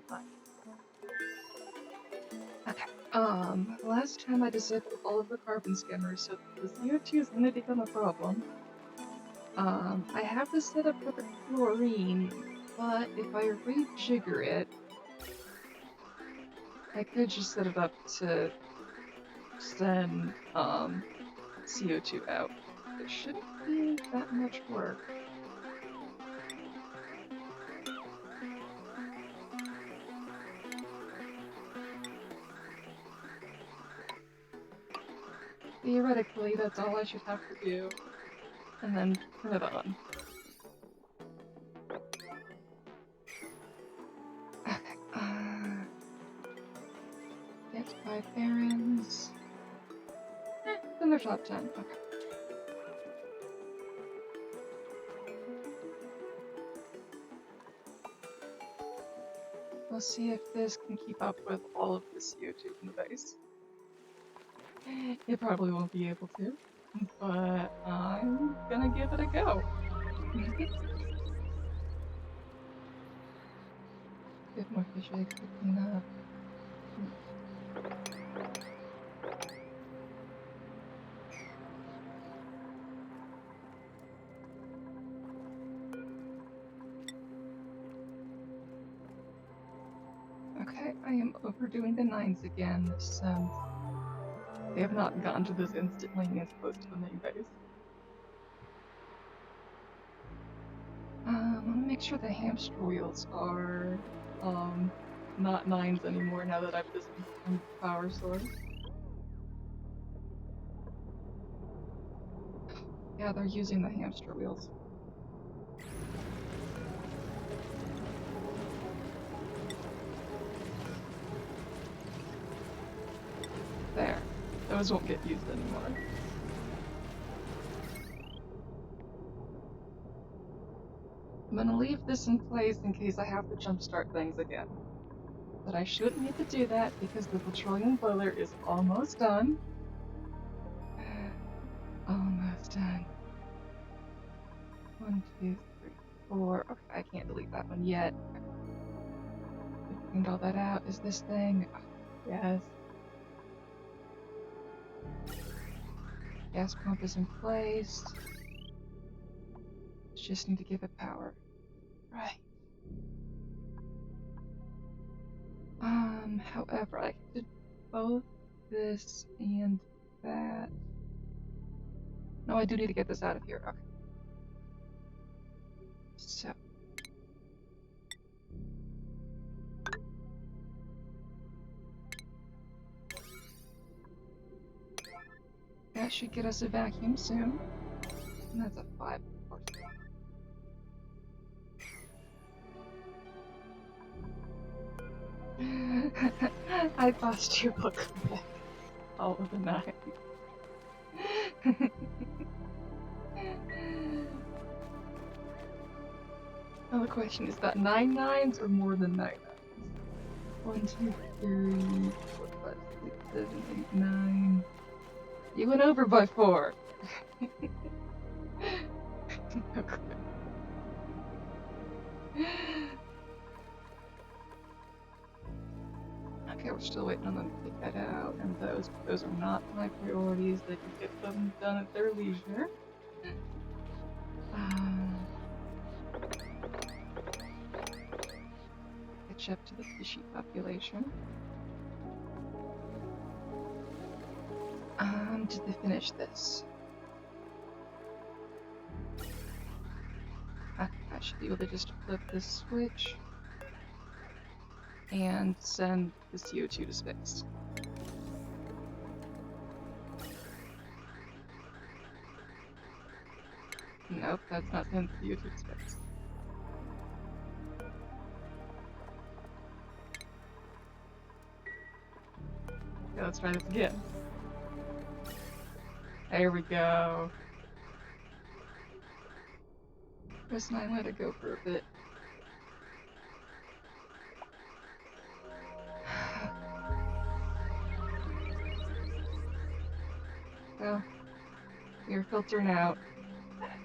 Fine. Okay. Last time I disabled all of the carbon skimmers, so the CO2 is gonna become a problem. I have this set up for the chlorine, but if I rejigger it, I could just set it up to send, CO2 out. It shouldn't be that much work. Theoretically, that's all I should have to do. And then turn it on. Okay, get 5 barons. Then they're top 10. Okay. We'll see if this can keep up with all of the CO2 in the base. It probably won't be able to, but I'm gonna give it a go. Get more fish eggs to clean up. Okay, I am overdoing the 9s again, since they have not gotten to this instantly as close to the main base. I want to make sure the hamster wheels are not 9s anymore now that I've discontinued the power source. Yeah, they're using the hamster wheels. There. Those won't get used anymore. I'm gonna leave this in place in case I have to jumpstart things again. But I shouldn't need to do that because the petroleum boiler is almost done. Almost done. 1, 2, 3, 4. Okay, I can't delete that one yet. Cleaned all that out. Is this thing? Oh, yes. Gas pump is in place. Just need to give it power. Right. However, I did both this and that. No, I do need to get this out of here. Okay. So. That should get us a vacuum soon. And that's a 5, of course. I thought you would come back all of the night. Now the question is that 9 9s or more than 9 9s? 1, 2, 3, 4, 5, 6, 7, 8, 9. You went over by 4. Okay, we're still waiting on them to take that out, and those are not my priorities. They can get them done at their leisure. Catch up to the fishy population. Did they finish this? I should be able to just flip this switch and send the CO2 to space. Nope, that's not sending the CO2 to space. Okay, let's try this again. There we go. Chris and I let it go for a bit. So, we're filtering out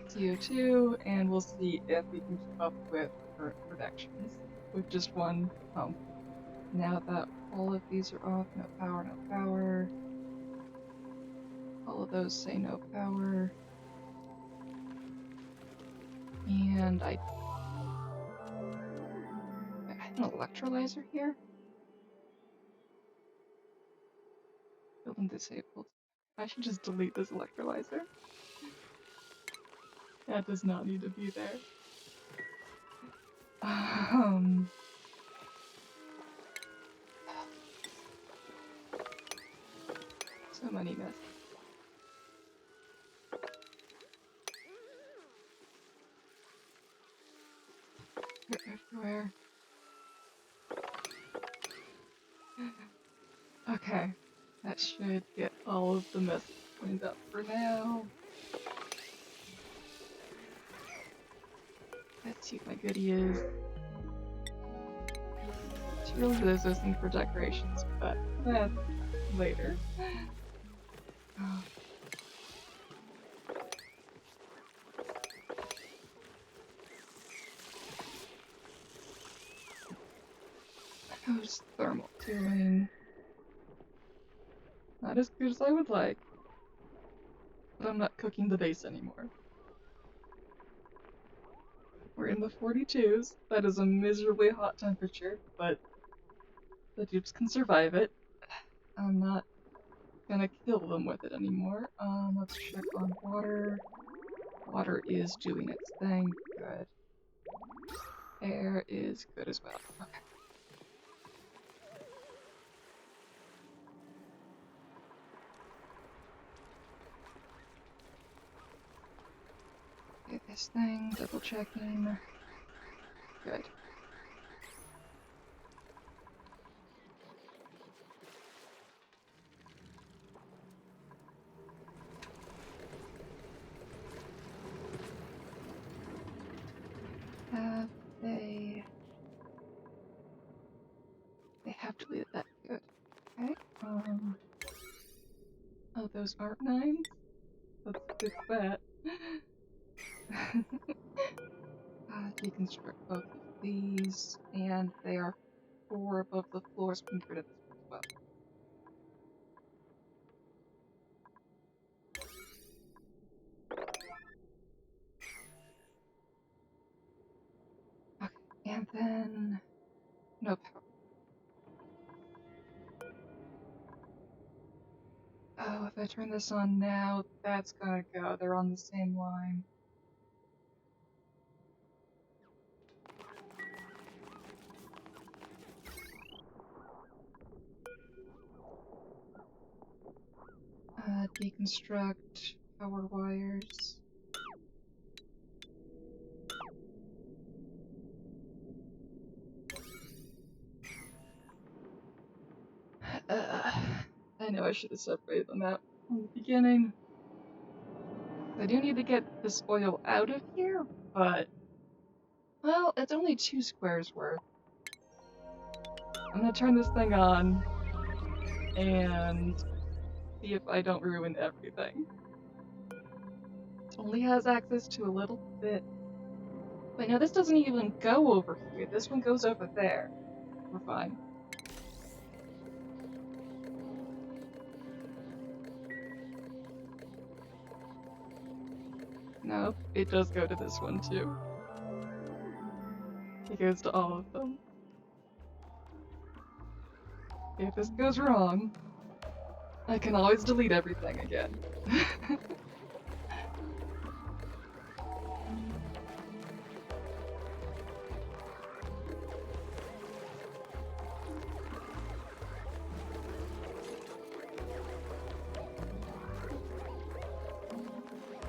CO2, and we'll see if we can keep up with current productions with just one pump. Now that all of these are off, no power, no power. All of those say no power. And I have an electrolyzer here? Building disabled. I should just delete this electrolyzer. That does not need to be there. So many myths. They're everywhere. Okay, that should get all of the mess cleaned up for now. Let's see what my goodie is. She really does those things for decorations, but that's later. Oh. How's thermal doing? Not as good as I would like. But I'm not cooking the base anymore. We're in the 42s. That is a miserably hot temperature, but the dupes can survive it. I'm not gonna kill them with it anymore. Let's check on water. Water is doing its thing. Good. Air is good as well. Okay. Okay, this thing, double checking. Good. Have they have deleted that. Good. Okay. Oh, those aren't 9s? Let's fix that. Deconstruct both of these, and they are 4 above the floor, so we can get rid of this one as well. Okay, and then no power. Oh, if I turn this on now, that's gonna go. They're on the same line. Deconstruct power wires. I know I should have separated them out from the beginning. I do need to get this oil out of here, but... well, it's only 2 squares worth. I'm gonna turn this thing on, and see if I don't ruin everything. It only has access to a little bit. Wait, no, this doesn't even go over here. This one goes over there. We're fine. No, it does go to this one too. It goes to all of them. If this goes wrong, I can always delete everything again.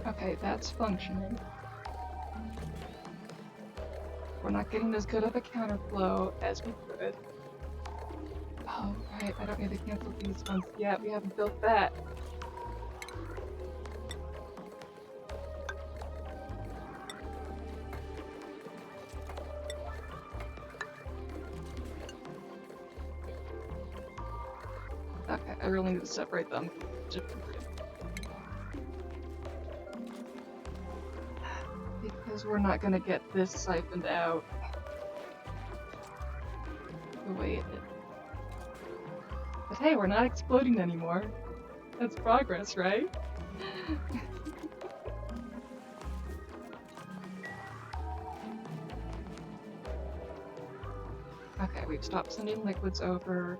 Okay, that's functioning. We're not getting as good of a counterflow as we could. Oh, right, I don't need to cancel these ones yet. We haven't built that. Okay, I really need to separate them. Because we're not gonna get this siphoned out the way But hey, we're not exploding anymore. That's progress, right? Okay, we've stopped sending liquids over.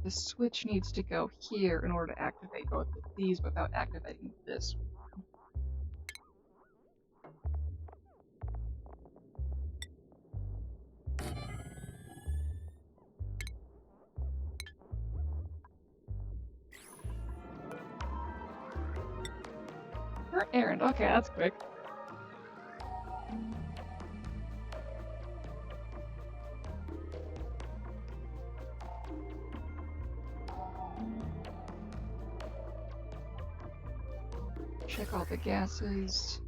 The switch needs to go here in order to activate both of these without activating this. For errand, okay, that's quick. Check all the gases.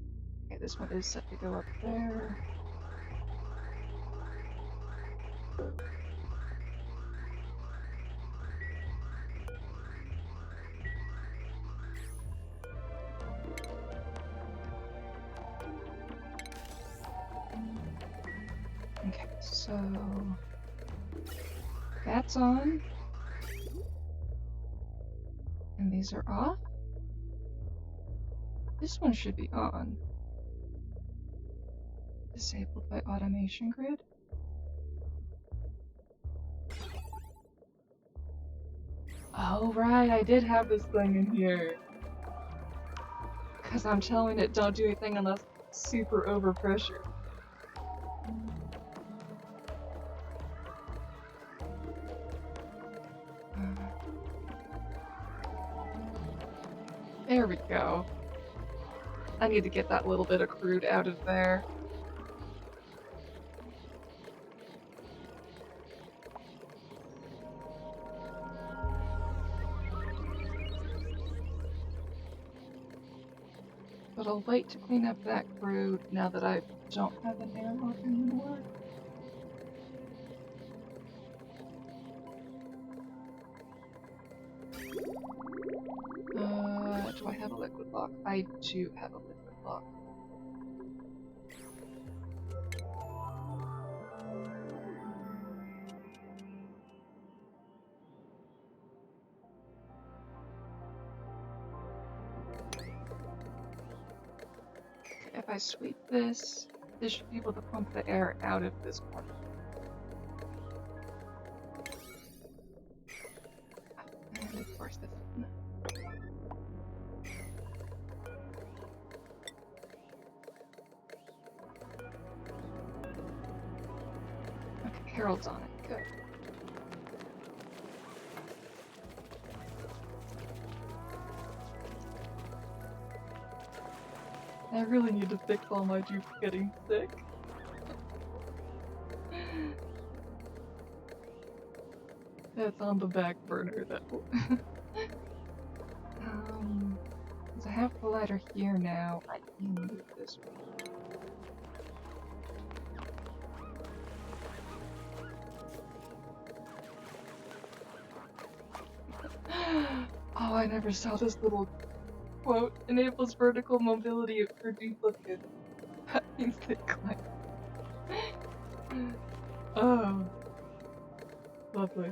Okay, this one is set to go up there. Okay, so that's on. And these are off. This one should be on. Disabled by automation grid. Oh right, I did have this thing in here. Because I'm telling it don't do anything unless super overpressure. There we go. I need to get that little bit of crude out of there. But I'll wait to clean up that crude now that I don't have an airlock anymore. Do I have a liquid lock? I do have a liquid lock. If I sweep this, this should be able to pump the air out of this corner. And of course this one. Okay, Harold's on it. Good. I really need to fix all my dupes getting sick. That's on the back burner though. Since I have the ladder here now, I can move this one. Oh, I never saw this little quote. Enables vertical mobility for duplicates. That means they climb. Oh. Lovely.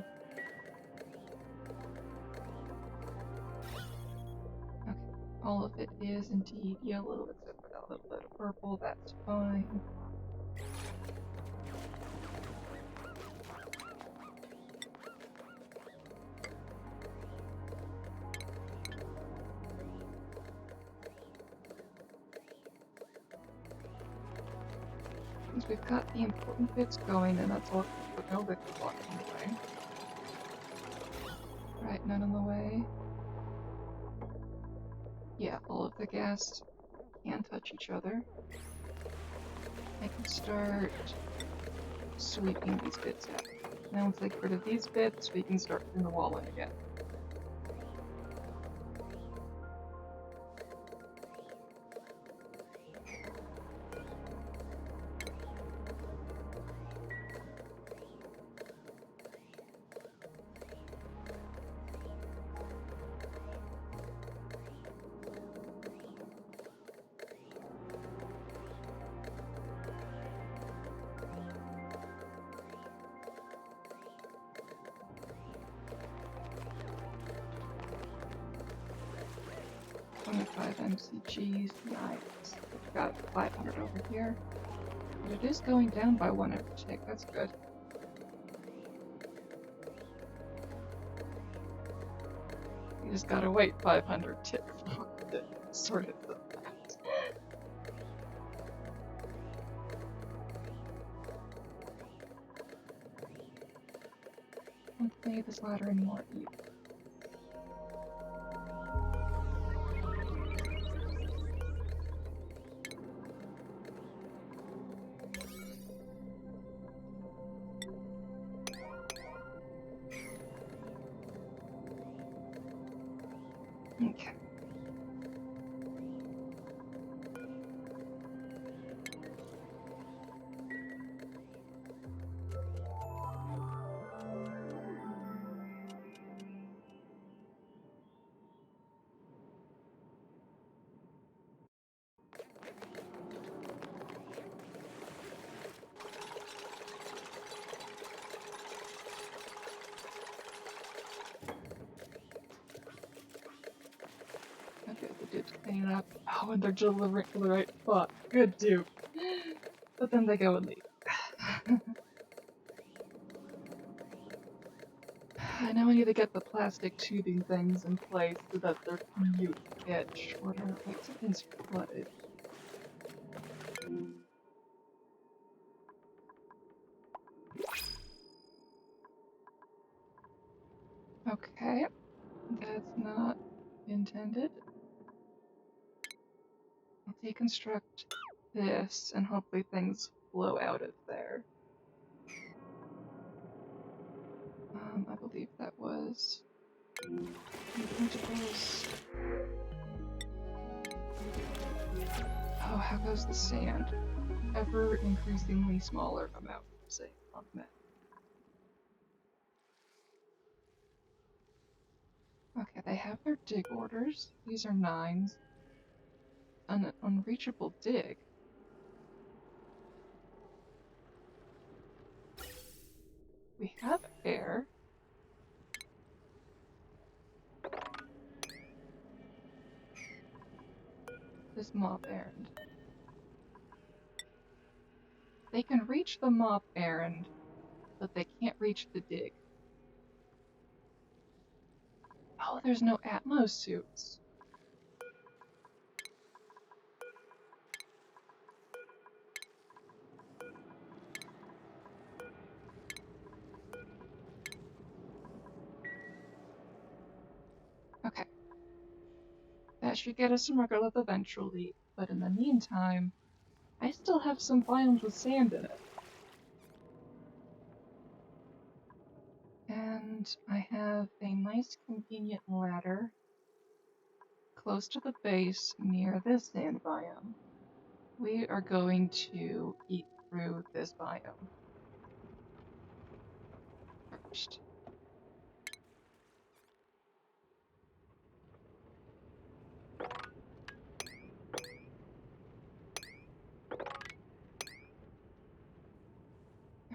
Okay, all of it is indeed yellow except for that little bit of purple, that's fine. Since we've got the important bits going, and that's all with no liquid block in the way. Right, none in the way. Yeah, all of the gas can touch each other. I can start sweeping these bits out. Now once I get rid of these bits, we can start putting the wall in again. MCGs, nice. We've got 500 over here. But it is going down by 1 every tick, that's good. You just gotta wait 500 ticks for it to sort it out. Don't play this ladder anymore either. Okay. Okay, the dude's cleaning up. Oh, and they're delivering to the right spot. Good dude. But then they go and leave. I know I need to get the plastic tubing things in place so that their commute gets shorter. Wait, something's flooded. Okay, that's not intended. I'll deconstruct this and hopefully things flow out of there. I believe that was principles. Oh, how goes the sand? Ever increasingly smaller amount of sand on the map. Okay, they have their dig orders. These are 9s. An unreachable dig. We have air. This mop errand. They can reach the mop errand, but they can't reach the dig. Oh, there's no Atmo suits. Okay. That should get us some regolith eventually, but in the meantime, I still have some biomes with sand in it. And I have a nice convenient ladder close to the base near this sand biome. We are going to eat through this biome first.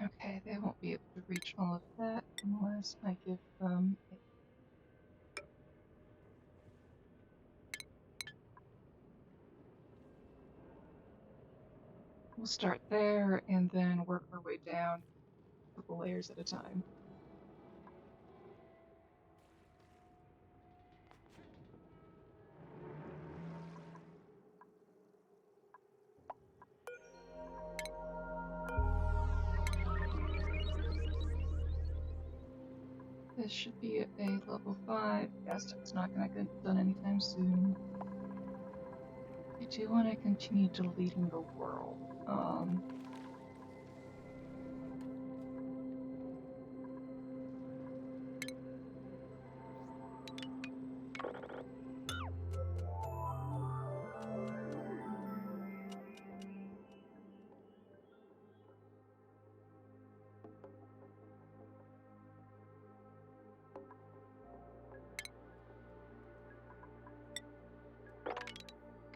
Okay, they won't be able to reach all of that unless I give them a... We'll start there and then work our way down a couple layers at a time. This should be a level 5. Yes, it's not going to get done anytime soon. I do want to continue deleting the world.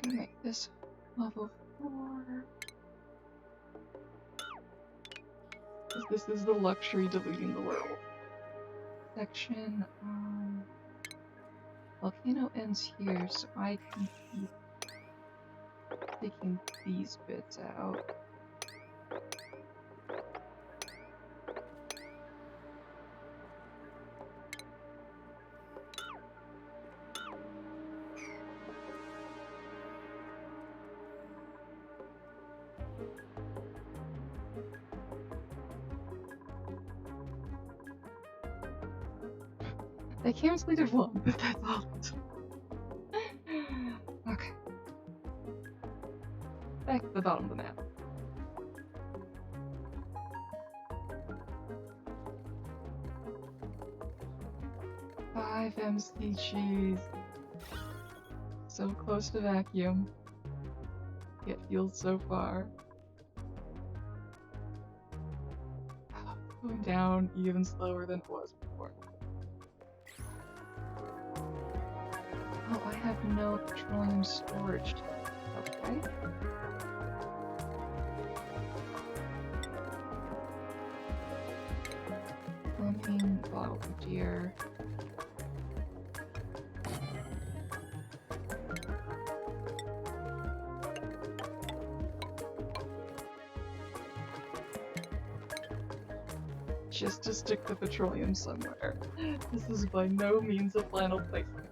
Gonna make this level 4. This is the luxury deleting the world. Section, volcano ends here, so I can keep taking these bits out. They came completed one, but that's all. Okay. Back to the bottom of the map. Five MCGs. So close to vacuum. Yet feels so far. Going down even slower than it was before. Oh, I have no petroleum storage. Okay. Plumbing, oh dear. Just to stick the petroleum somewhere. This is by no means a final placement.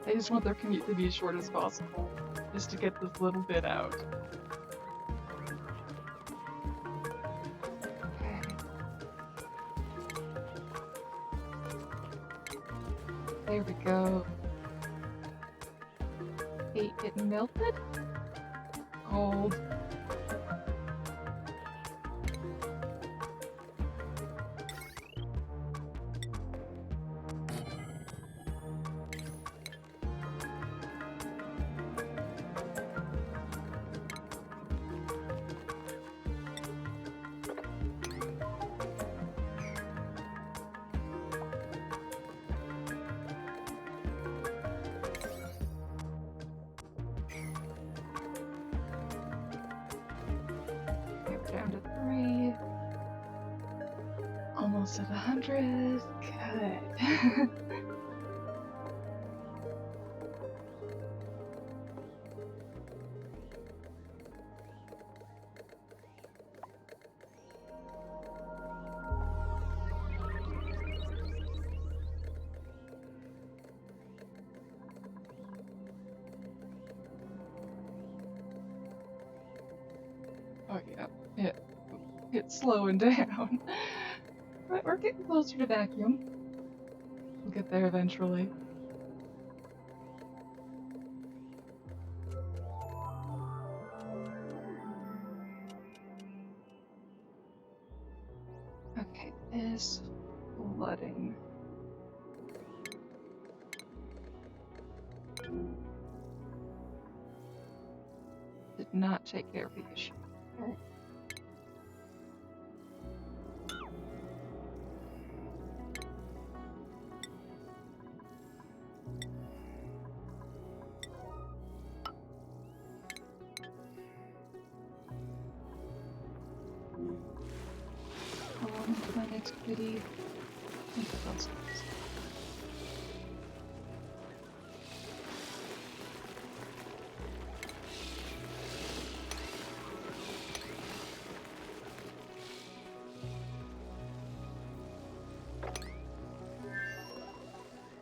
I just want their commute to be as short as possible, just to get this little bit out. Okay. There we go. Hey, it melted? Cold. Down to 3. Almost at 100. Good. Oh yeah, it's slowing down. But we're getting closer to vacuum. We'll get there eventually. Okay, this flooding. Did not take care of the issue. Okay. On to my next kitty. I think that's nice.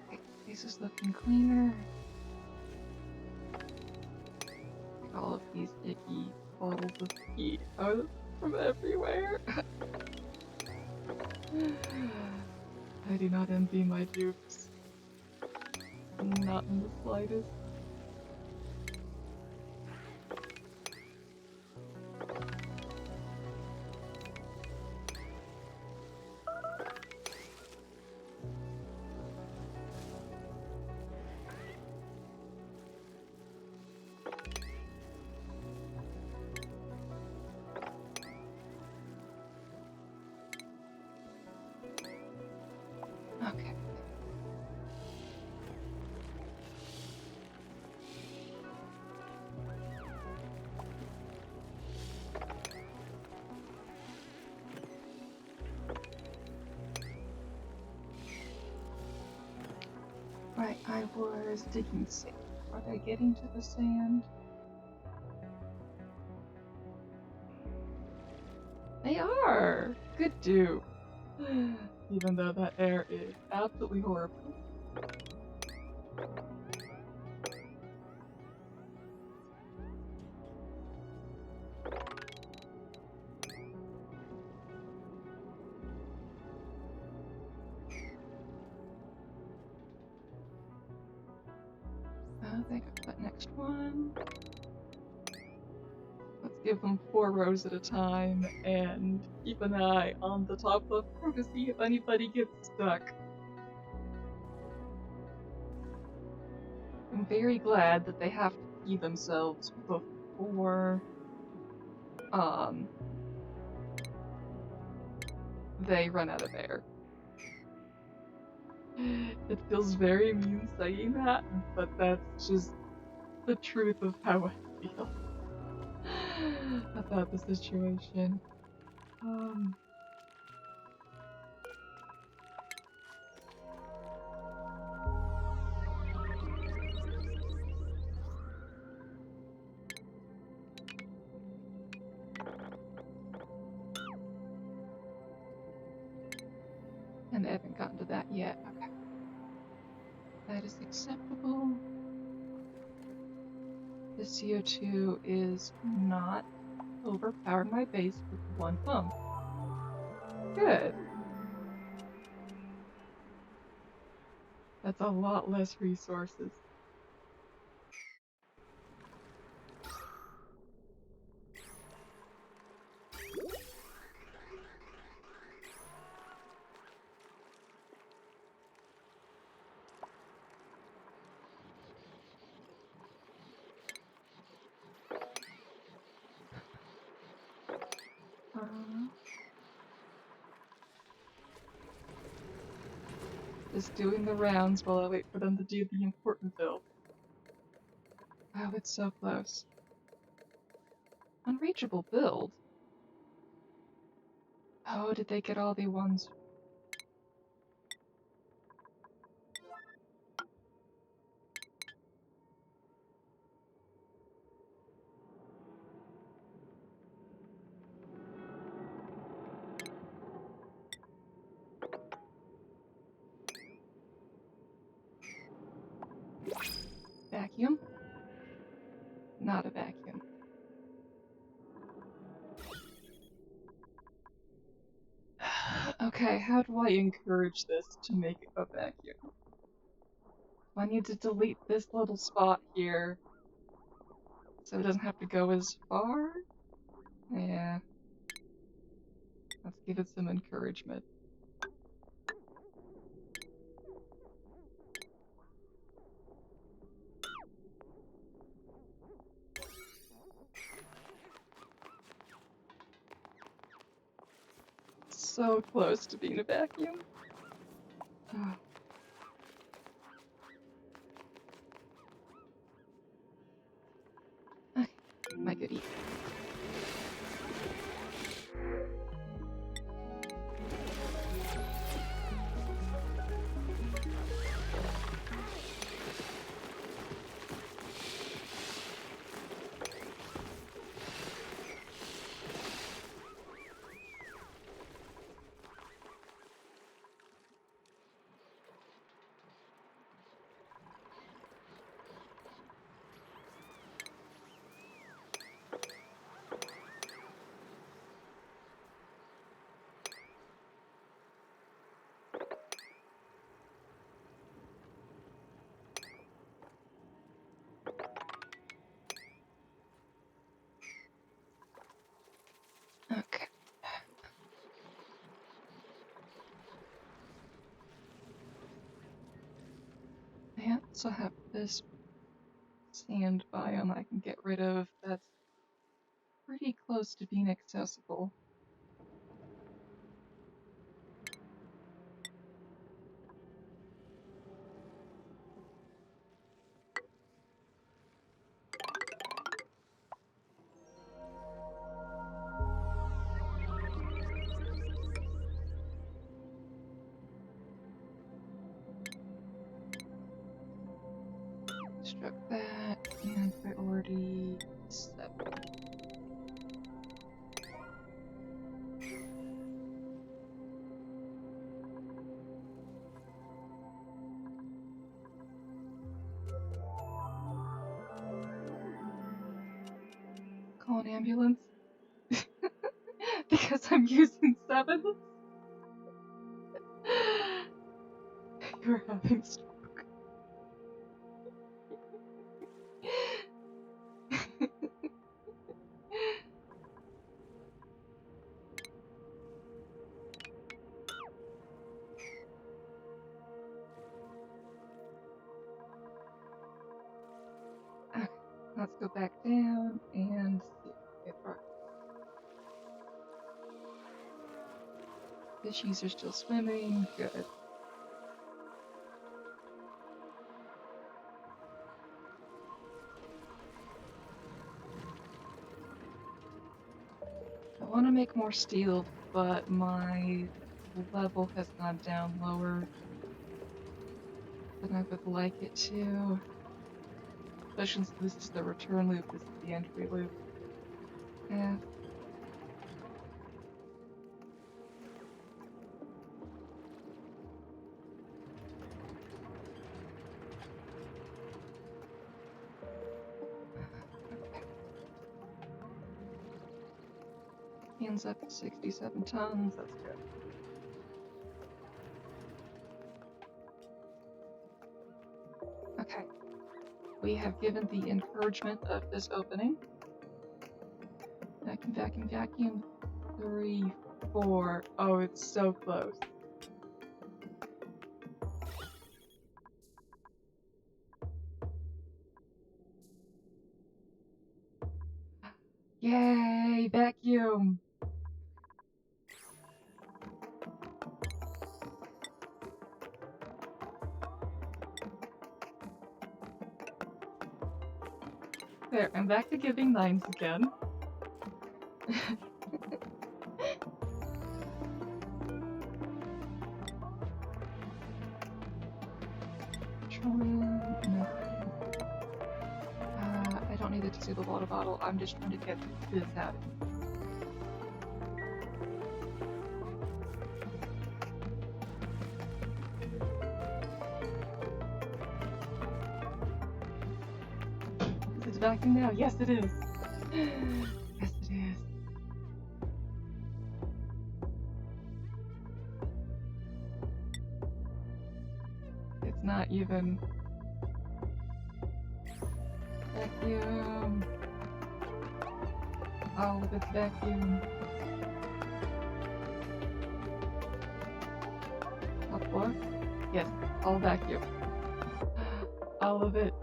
Okay, this is looking cleaner. All of these icky bottles of pee out from everywhere. I do not envy my dupes. Not in the slightest. Okay. Right, I was digging 6. Are they getting to the sand? They are! Good dupe. Even though that air is absolutely horrible. They got that next one. Let's give them 4 rows at a time and keep an eye on the top left row to see if anybody gets stuck. I'm very glad that they have to pee themselves before they run out of air. It feels very mean saying that, but that's just the truth of how I feel about the situation. And they haven't gotten to that yet. Okay. That is acceptable. The CO2 is not overpowering my base with one pump. Good. That's a lot less resources. Just doing the rounds while I wait for them to do the important build. Oh, it's so close. Unreachable build? Oh, did they get all the ones? Vacuum? Not a vacuum. Okay, how do I encourage this to make it a vacuum? I need to delete this little spot here so it doesn't have to go as far? Yeah. Let's give it some encouragement. So close to being a vacuum. My goodie. Okay. I also have this sand biome I can get rid of that's pretty close to being accessible. Check that, and priority 7. Call an ambulance. Because I'm using 7. You're having a stroke. Okay, let's go back down and see if our fishies are still swimming. Good. I want to make more steel, but my level has gone down lower than I would like it to. Especially since this is the return loop, this is the entry loop. Yeah. Hands up at 67 tons, that's good. Okay. We have given the encouragement of this opening. Vacuum, vacuum, vacuum. 3, 4. Oh, it's so close. Yay, vacuum! There, I'm back to giving 9s again. Petroleum, no. I don't need to disable the water bottle, I'm just trying to get this out. Is it vacuum now? Yes, it is. Yes, it is. It's not even. Vacuum. All of it's vacuum. Top floor? Yes, all vacuum. All of it.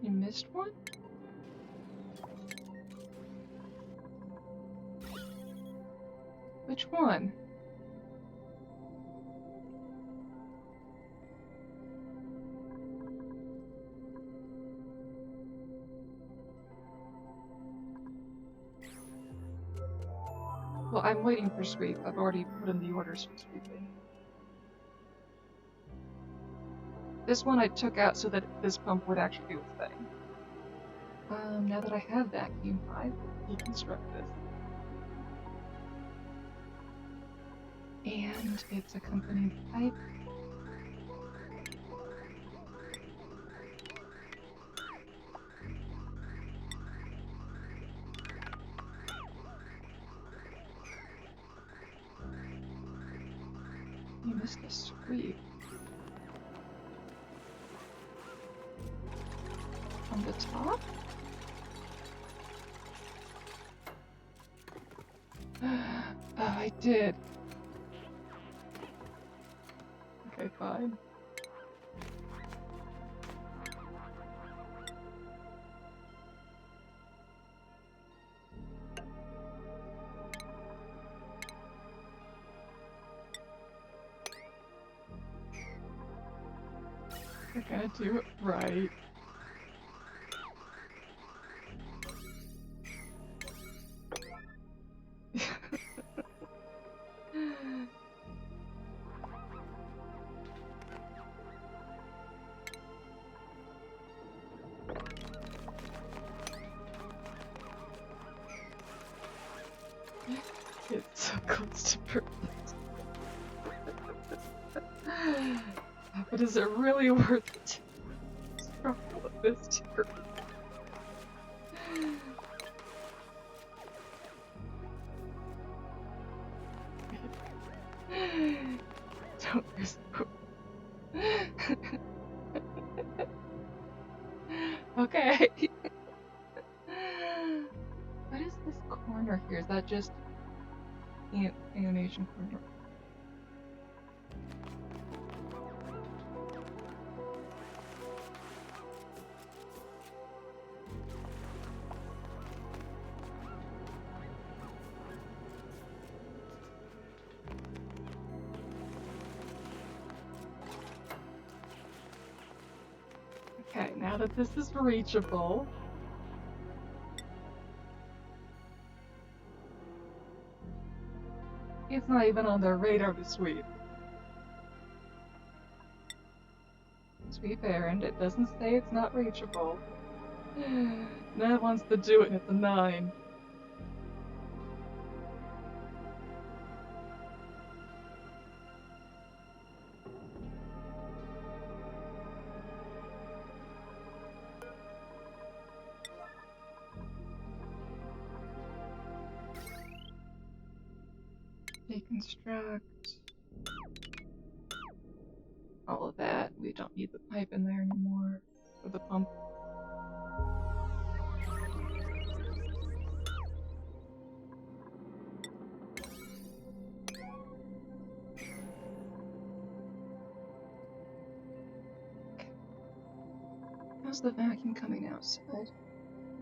You missed one? Which one? Well, I'm waiting for sweep. I've already put in the orders for sweeping. This one I took out so that this pump would actually do its thing. Now that I have vacuum, I will deconstruct this. And it's accompanied pipe. You missed a sweep. From the top? Oh, I did. Okay, fine. We're gonna do it right. It's so close to perfect. But is it really worth it to struggle with this tier? Don't there's hope. Okay. What is this corner here? Is that just animation corner? Okay, now that this is reachable. It's not even on their radar to sweep. Sweep errand, it doesn't say it's not reachable. Ned wants to do it and it's a 9. Deconstruct. All of that. We don't need the pipe in there anymore. Or the pump. Okay. How's the vacuum coming outside?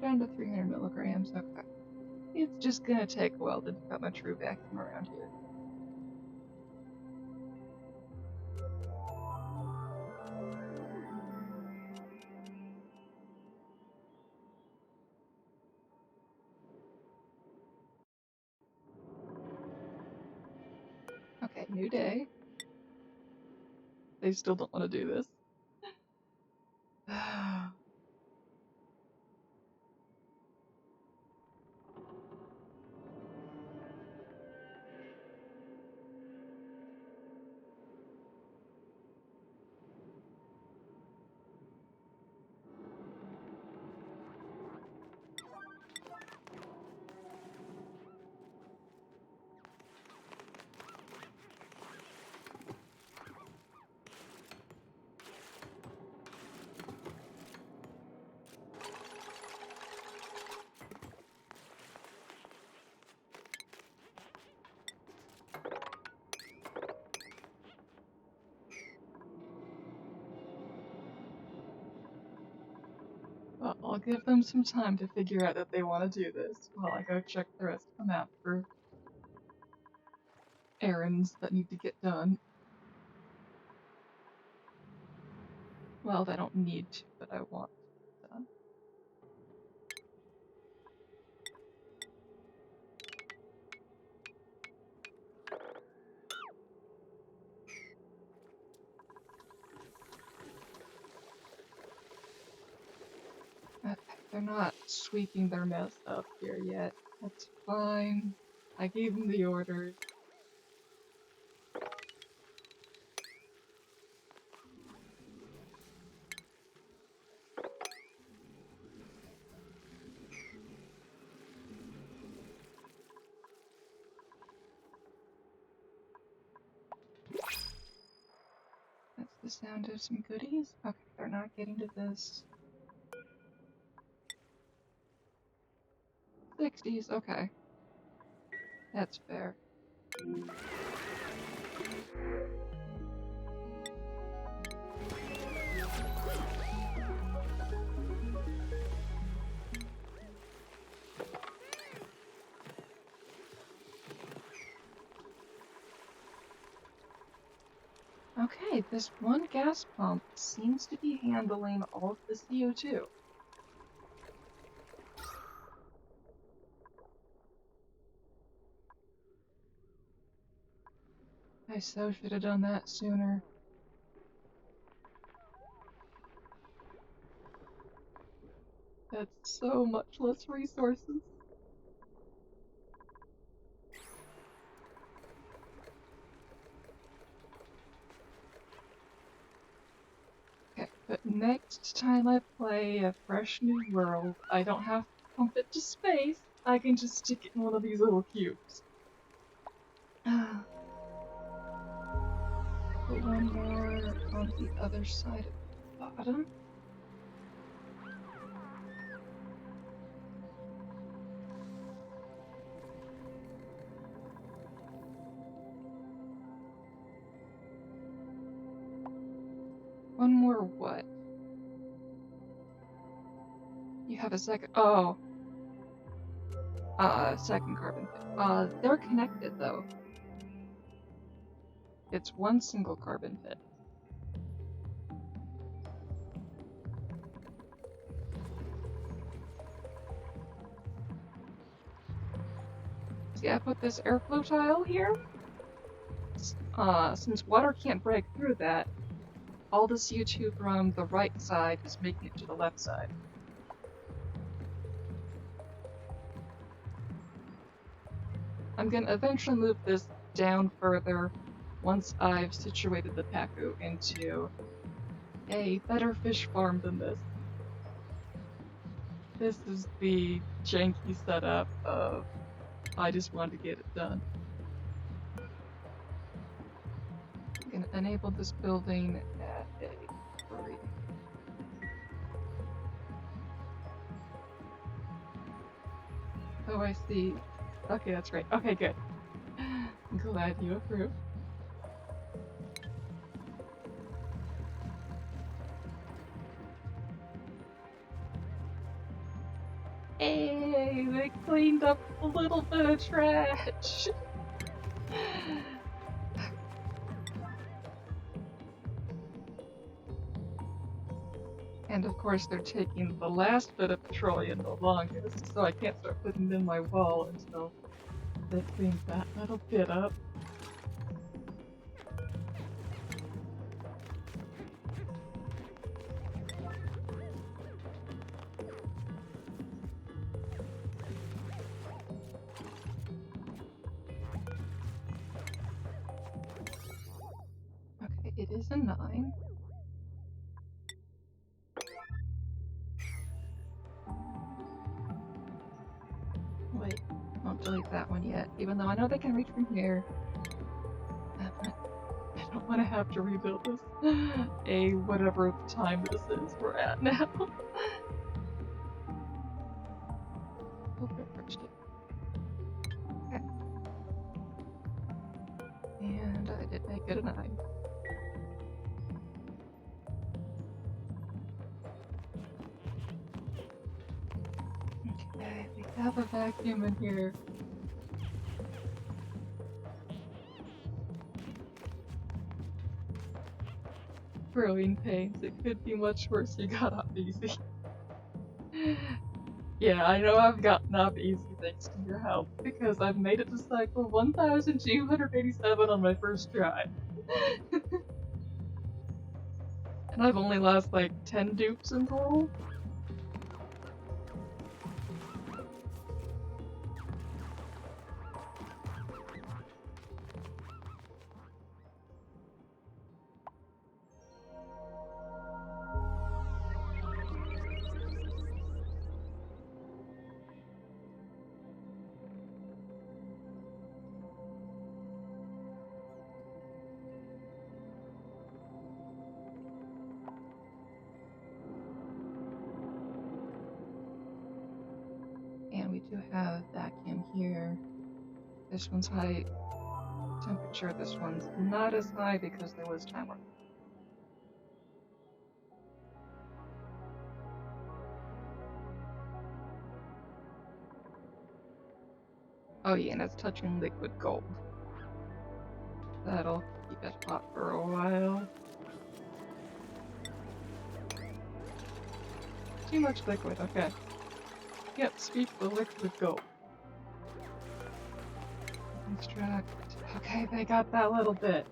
Down to 300 milligrams. Okay. It's just gonna take a while to become a true vacuum around here. Okay, new day. They still don't want to do this. Well, I'll give them some time to figure out that they want to do this while I go check the rest of the map for errands that need to get done. Well, they don't need to, but I want it done. Okay, they're not sweeping their mess up here yet. That's fine. I gave them the orders. That's the sound of some goodies. Okay, they're not getting to this. 60s, okay. That's fair. Okay, this one gas pump seems to be handling all of the CO2. I so should have done that sooner. That's so much less resources. Okay, but next time I play a fresh new world, I don't have to pump it to space. I can just stick it in one of these little cubes. Put one more on the other side of the bottom. One more what? You have a second. Oh. Second carbon pit. They're connected though. It's one single carbon pit. See, I put this airflow tile here. Since water can't break through that, all the CO2 from the right side is making it to the left side. I'm gonna eventually move this down further once I've situated the Pacu into a better fish farm than this. This is the janky setup of I just wanted to get it done. I'm gonna enable this building at a 3. Oh, I see. Okay, that's right. Okay, good. I'm glad you approve. Hey, they cleaned up a little bit of trash. And of course they're taking the last bit of petroleum the longest, so I can't start putting it in my wall until they clean that little bit up. Okay, it is a 9. Wait, don't delete that one yet, even though I know they can reach from here. I don't want to have to rebuild this a whatever time this is we're at now. Okay. And I did make it a 9. Okay, we have a vacuum in here. Growing pains, it could be much worse. You got off easy. Yeah, I know I've gotten off easy thanks to your help, because I've made it to cycle 1287 on my first try. And I've only lost like 10 dupes in total. And we do have vacuum here. This one's high temperature, this one's not as high because there was time work. Oh yeah, and it's touching liquid gold. That'll keep it hot for a while. Too much liquid, okay. Yep, speak the liquid gold. You can Construct. Okay, they got that little bit.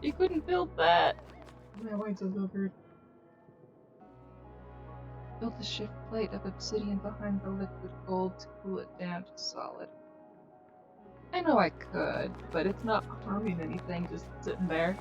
You couldn't build that! My way delivered. Build a shift plate of obsidian behind the liquid gold to cool it down to solid. I know I could, but it's not harming anything just sitting there.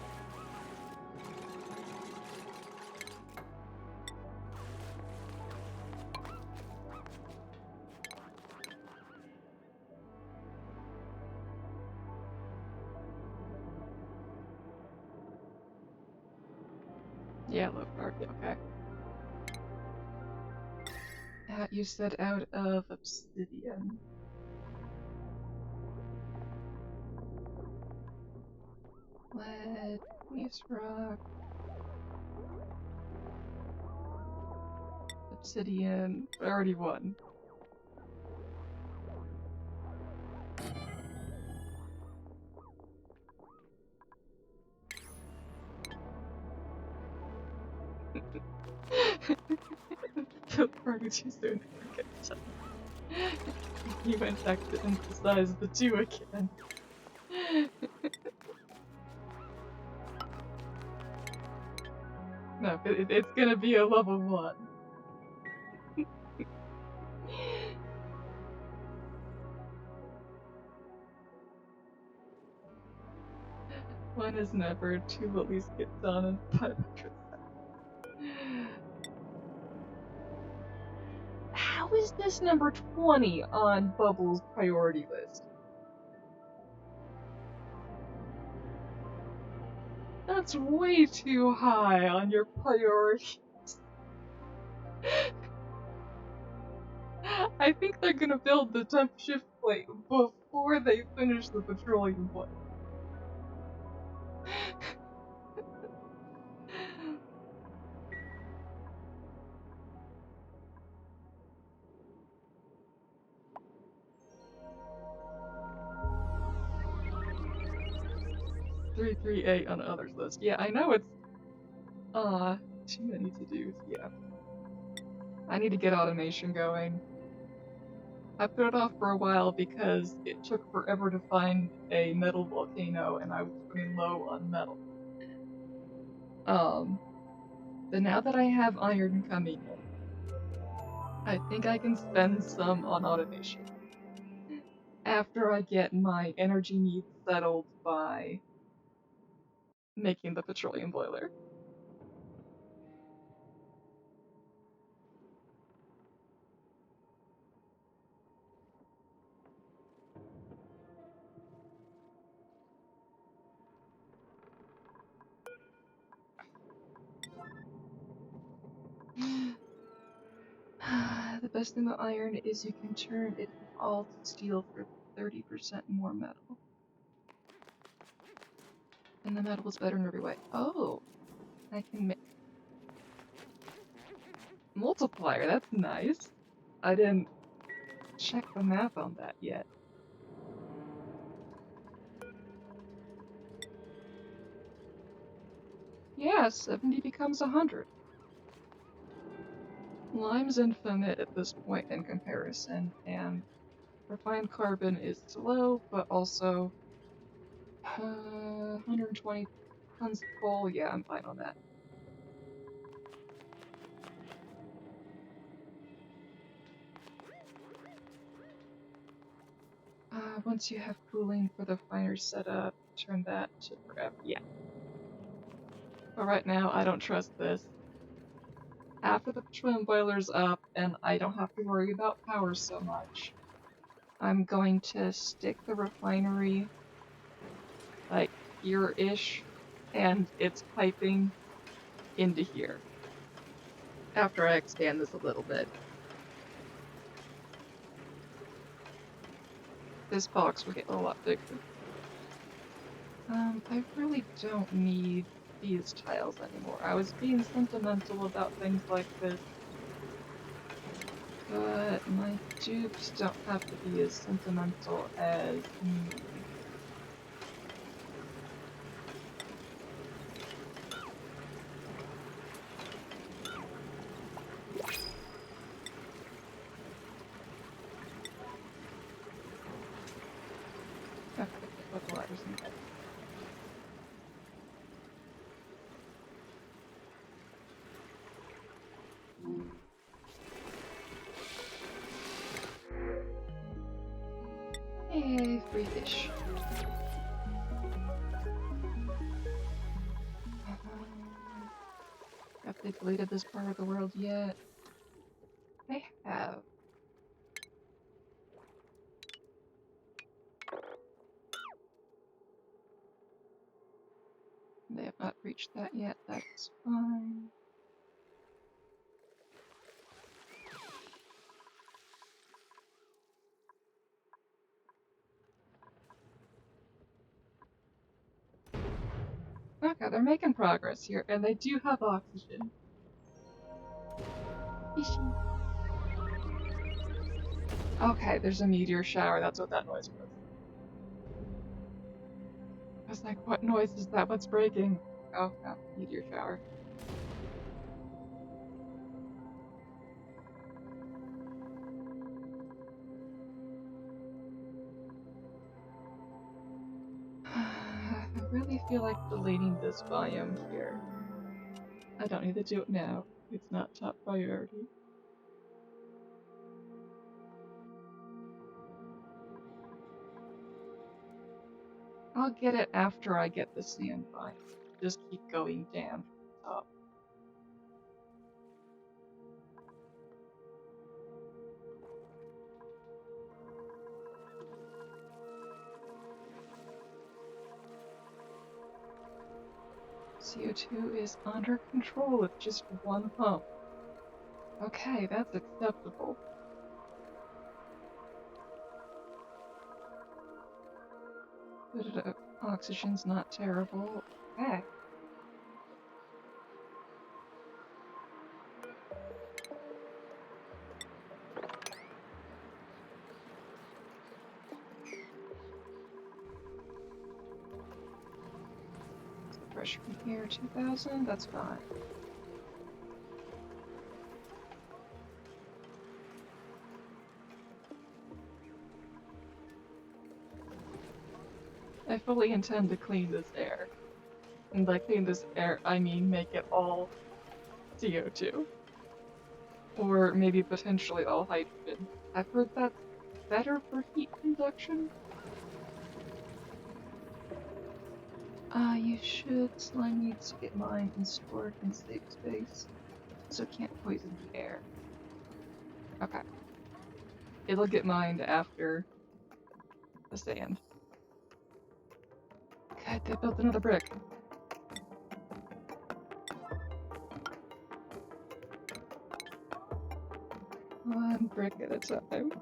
Yeah, low carb, okay. You said out of obsidian. Lead, use rock, obsidian. I already won. The party too soon. He went back to emphasize the 2 again. No, it's gonna be a level 1. One is never, 2 at least get done, and 500. How is this number 20 on Bubble's priority list? That's way too high on your priorities. I think they're gonna build the temp shift plate before they finish the petroleum boiler. 338 on others list. Yeah, I know it's too many to-dos, yeah. I need to get automation going. I put it off for a while because it took forever to find a metal volcano and I was running low on metal. But now that I have iron coming in, I think I can spend some on automation. After I get my energy needs settled by making the petroleum boiler. The best thing about iron is you can turn it all to steel for 30% more metal. And the metal is better in every way. Oh, I can make multiplier, that's nice. I didn't check the math on that yet. Yeah, 70 becomes 100. Lime's infinite at this point in comparison, and refined carbon is slow, but also 120 tons of coal. Yeah, I'm fine on that. Once you have cooling for the finer setup, turn that to forever. Yeah. But right now, I don't trust this. After the petroleum boiler's up and I don't have to worry about power so much, I'm going to stick the refinery like here-ish and its piping into here after I expand this a little bit. this box will get a lot bigger. I really don't need these tiles anymore. I was being sentimental about things like this, but my dupes don't have to be as sentimental as me. Okay, put the ladders in bed. Hey, free fish. Have they deleted this part of the world yet? They have. They have not reached that yet, that's fine. Okay, they're making progress here, and they do have oxygen. Fishy. Okay, there's a meteor shower, that's what that noise was. I was like, what noise is that? What's breaking? Oh, no, meteor shower. I really feel like deleting this biome here. I don't need to do it now. It's not top priority. I'll get it after I get the sand biome. Just keep going down from the top. CO2 is under control with just one pump. Okay, that's acceptable. Oxygen's not terrible. Okay. Pressure from here, 2000, that's fine. I fully intend to clean this air. And by clean this air, I mean make it all CO2. Or maybe potentially all hydrogen. I've heard that's better for heat conduction. You should. Slime needs to get mined and stored in safe space, so it can't poison the air. Okay. It'll get mined after the sand. God, they built another brick. One brick at a time.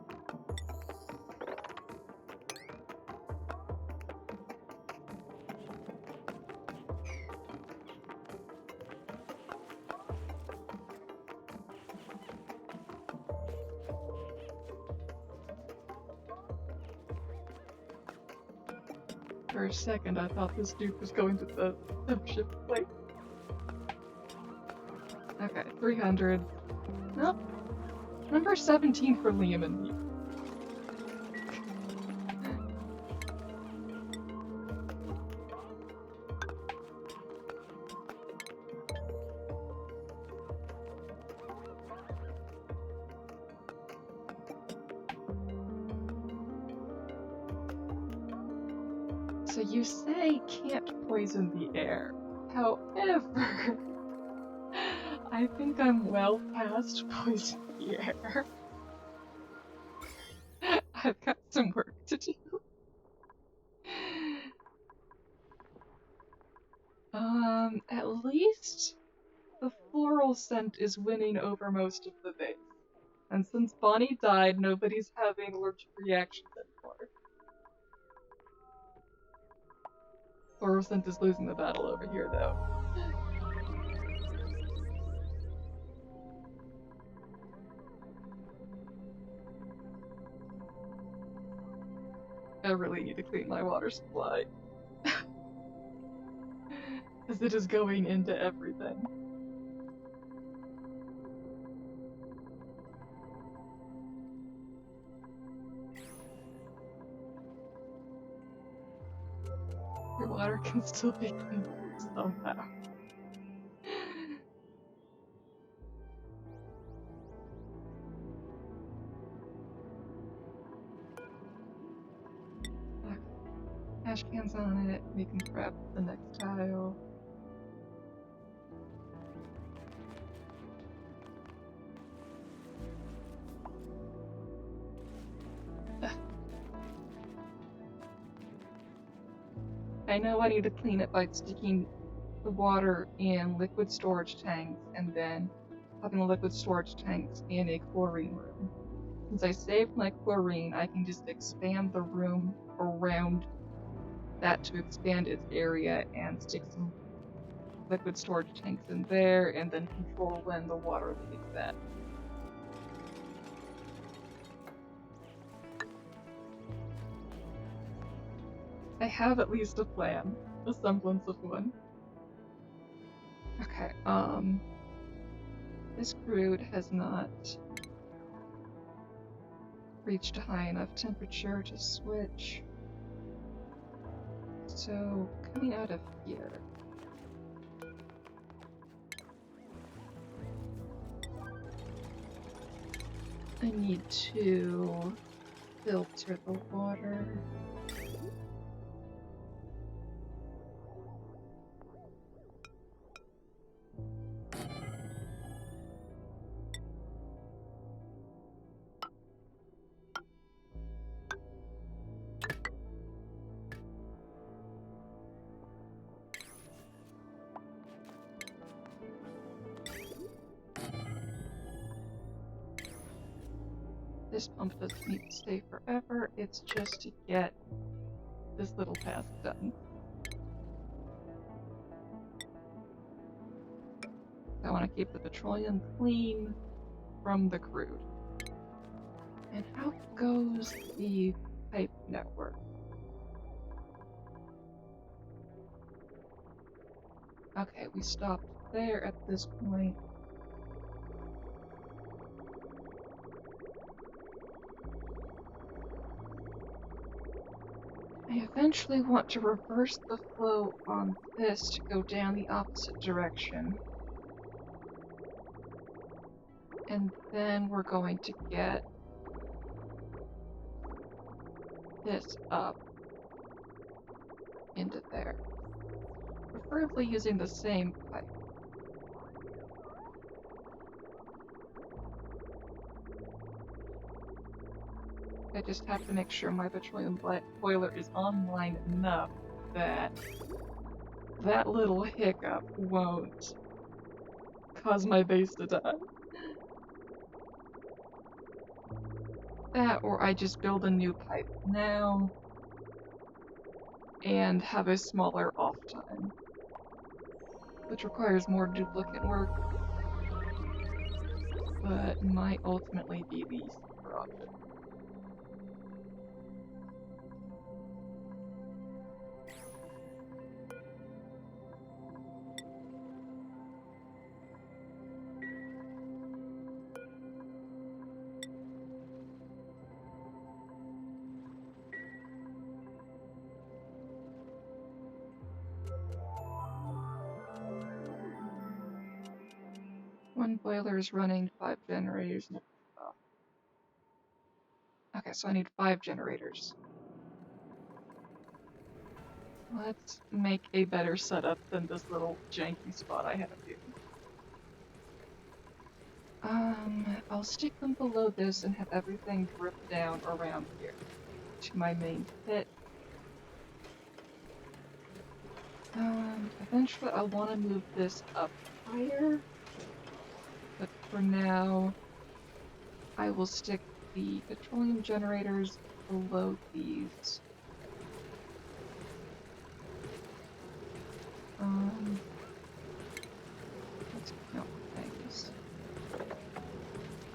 For a second, I thought this dude was going to the ship plate. Okay, 300. Nope. Number 17 for Liam and me. So you say can't poison the air. However, I think I'm well past poison the air. I've got some work to do. At least the floral scent is winning over most of the base. And since Bonnie died, nobody's having allergic reactions anymore. Fluorescent is losing the battle over here, though. I really need to clean my water supply. Because it is going into everything. Your water can still be cleaned somehow. Ash cans on it, we can prep the next tile. I know I need to clean it by sticking the water in liquid storage tanks and then having the liquid storage tanks in a chlorine room. Since I saved my chlorine, I can just expand the room around that to expand its area and stick some liquid storage tanks in there and then control when the water leaves that. I have at least a plan, a semblance of one. Okay, this crude has not reached a high enough temperature to switch. So, coming out of here, I need to filter the water. This pump doesn't need to stay forever, it's just to get this little task done. I want to keep the petroleum clean from the crude. And how goes the pipe network? Okay, we stopped there at this point. I eventually want to reverse the flow on this to go down the opposite direction. And then we're going to get this up into there. Preferably using the same pipe. I just have to make sure my petroleum boiler is online enough that that little hiccup won't cause my base to die. That, or I just build a new pipe now and have a smaller off time, which requires more duplicate work, but might ultimately be the safer option. One boiler is running, 5 generators. Oh. Okay, so I need 5 generators. Let's make a better setup than this little janky spot I have here. I'll stick them below this and have everything drip down around here to my main pit. Eventually I'll want to move this up higher, but for now I will stick the petroleum generators below these. Let's count things.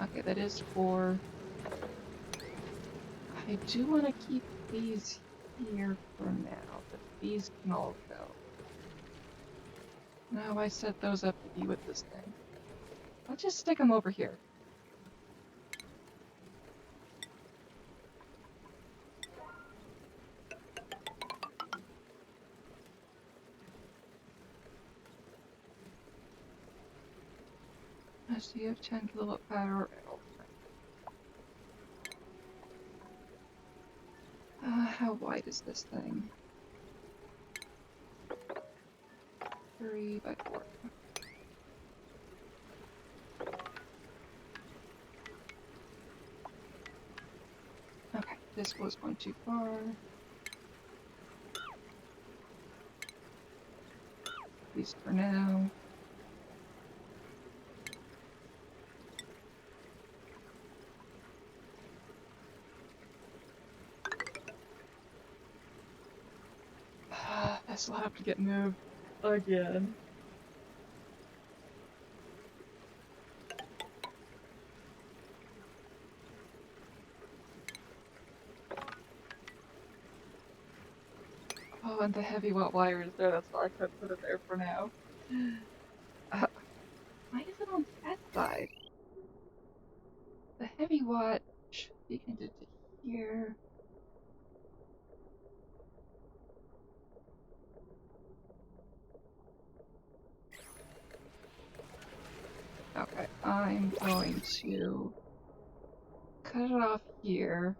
Okay, that is 4. I do want to keep these here for now, but these can all go. Now I set those up to be with this thing. I'll just stick them over here. So you have 10 kilowatt power. How wide is this thing? 3 by 4. Okay, this was going too far. At least for now. This will have to get moved again. Oh, and the heavy watt wire is there, that's why I couldn't put it there for now. Why is it on that side? The heavy watt should be connected to here. Okay, I'm going to cut it off here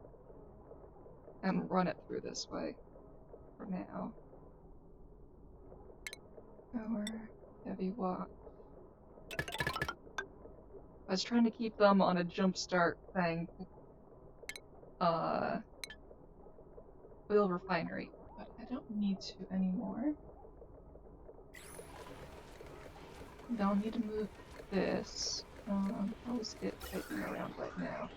and run it through this way for now. Power, heavy watt. I was trying to keep them on a jumpstart thing. Oil refinery, but I don't need to anymore. Don't need to move this. How is it tightening around right now?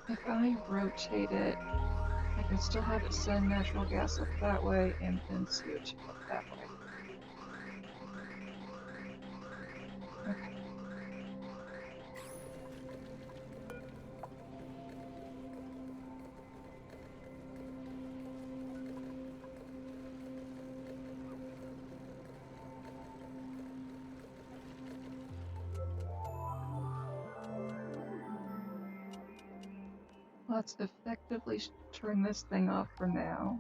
If I rotate it, I can still have it send natural gas up that way and then CO2 up that way. Okay. Let's effectively turn this thing off for now.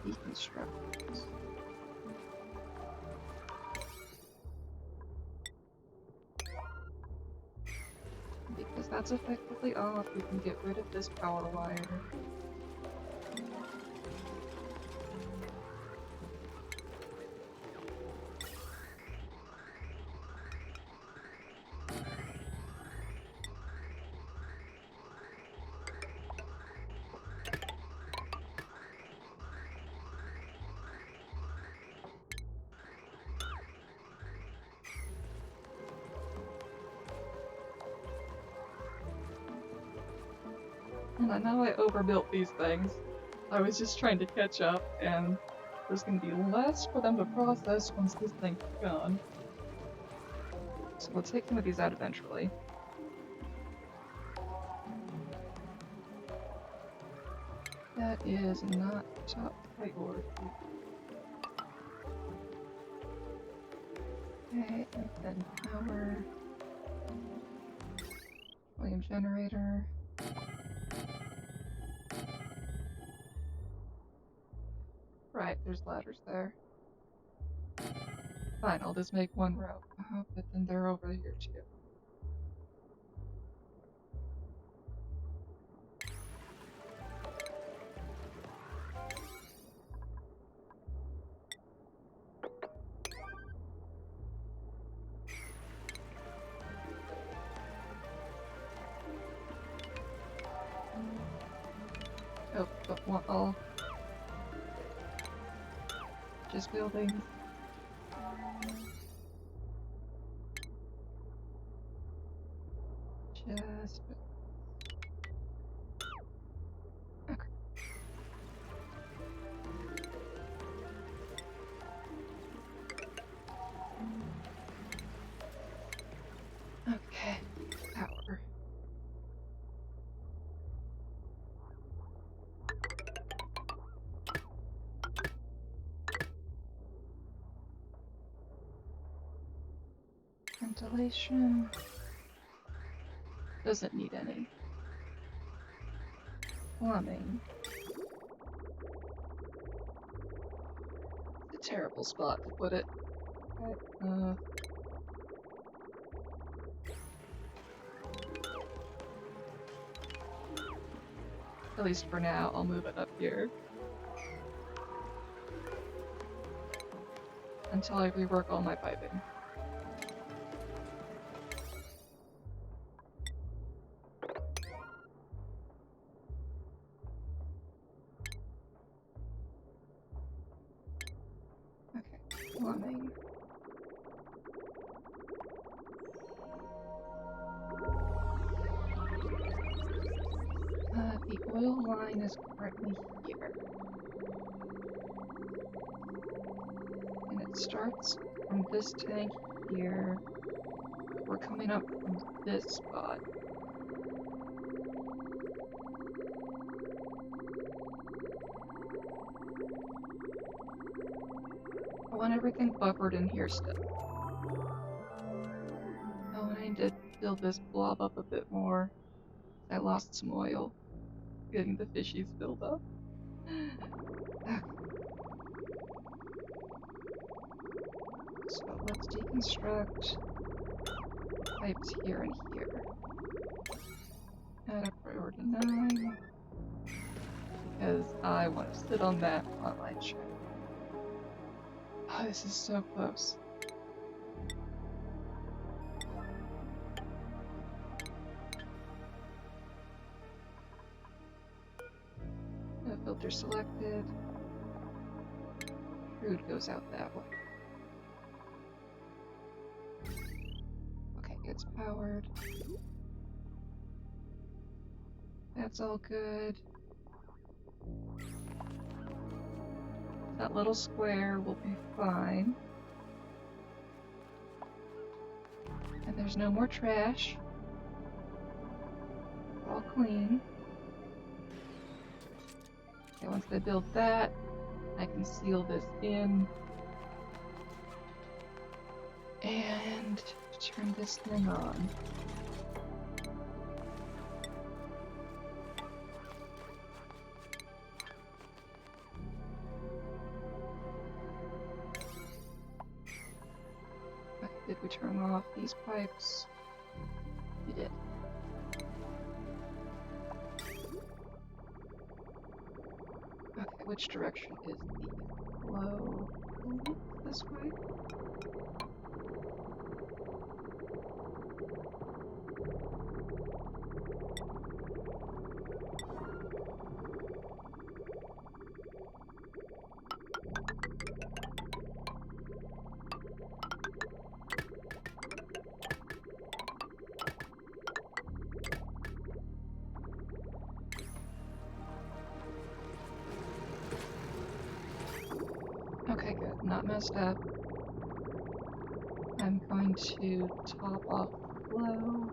Deconstruct this. Because that's effectively off, we can get rid of this power wire. And I know I overbuilt these things. I was just trying to catch up, and there's going to be less for them to process once this thing's gone. So we'll take some of these out eventually. That is not top priority. Okay, and then power. Volume generator. Right, there's ladders there. Fine, I'll just make one row. But then they're over here too. Oh, don't want all. Just buildings. rest of it. Okay. Okay. Power. Ventilation. Doesn't need any. Plumbing. It's a terrible spot to put it. Okay. At least for now, I'll move it up here. Until I rework all my piping. Okay, plumbing. The oil line is currently here. And it starts from this tank here. We're coming up from this spot. I want everything buffered in here still. Oh, and I need to build this blob up a bit more. I lost some oil. Getting the fishies filled up. Okay. So let's deconstruct pipes here and here. Add a priority 9. Because I want to sit on that online check. Oh, this is so close. Filter selected. Crude goes out that way. Okay, it's powered. That's all good. That little square will be fine. And there's no more trash. All clean. Okay, once they build that, I can seal this in. And turn this thing on. Okay, did we turn off these pipes? We did. Okay, which direction is the flow? This way? Okay, good. Not messed up. I'm going to top off the flow.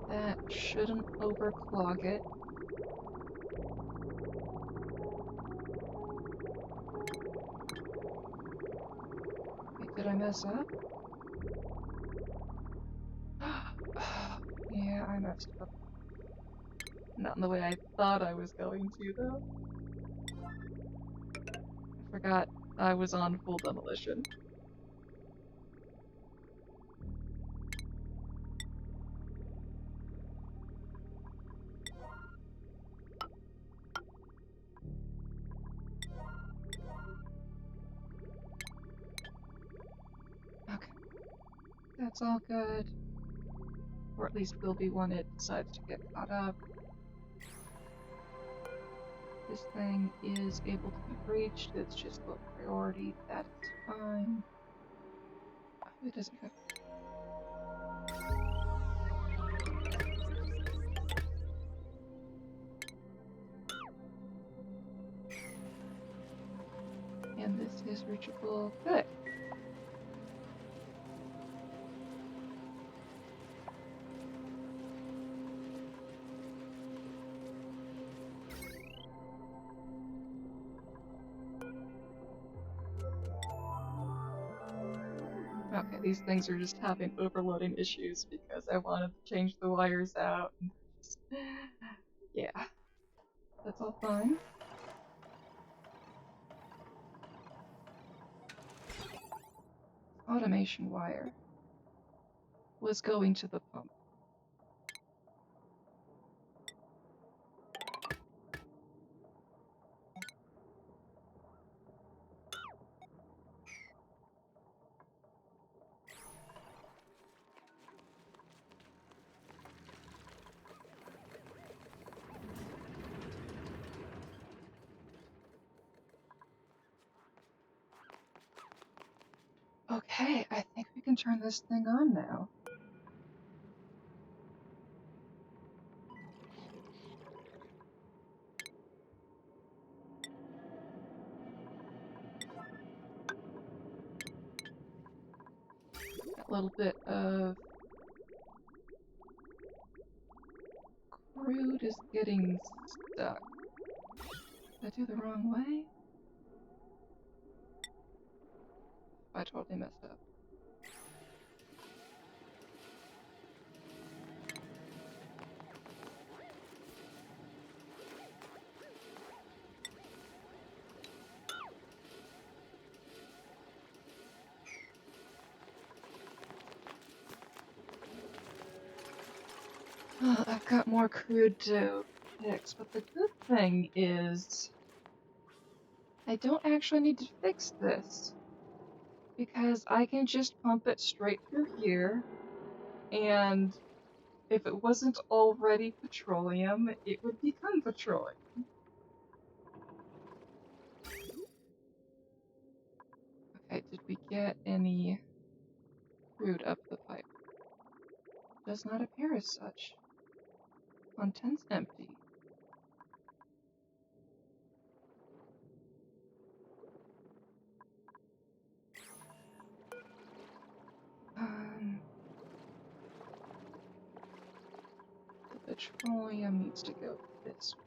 That shouldn't overclog it. Wait, did I mess up? Yeah, I messed up. Not in the way I thought I was going to, though. I forgot I was on full demolition. Okay. That's all good. Or at least will be when it decides to get caught up. This thing is able to be breached, it's just low priority, that is fine. It doesn't have. And this is reachable. Good. Okay, these things are just having overloading issues because I wanted to change the wires out. Yeah, that's all fine. Automation wire was going to the pump. Okay, I think we can turn this thing on now. A little bit of crude is getting stuck. Did I do the wrong way? I totally messed up. I've got more crude to fix, but the good thing is I don't actually need to fix this because I can just pump it straight through here, and if it wasn't already petroleum, it would become petroleum. Okay, did we get any crude up the pipe? Does not appear as such. Contents empty. The petroleum needs to go this way.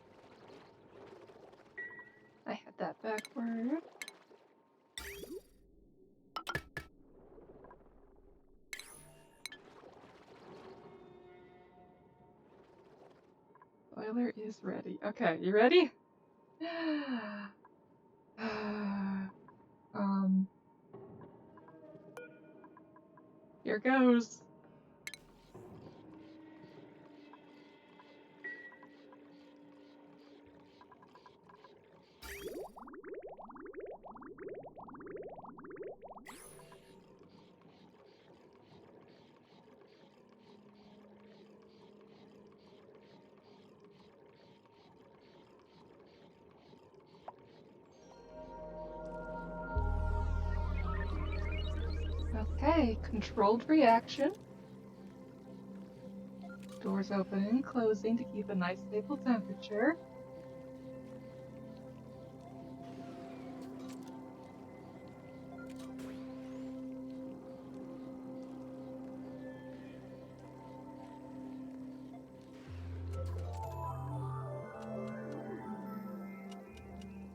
I had that backward. Boiler is ready. Okay, you ready? Here goes. Okay, controlled reaction. Doors opening and closing to keep a nice stable temperature.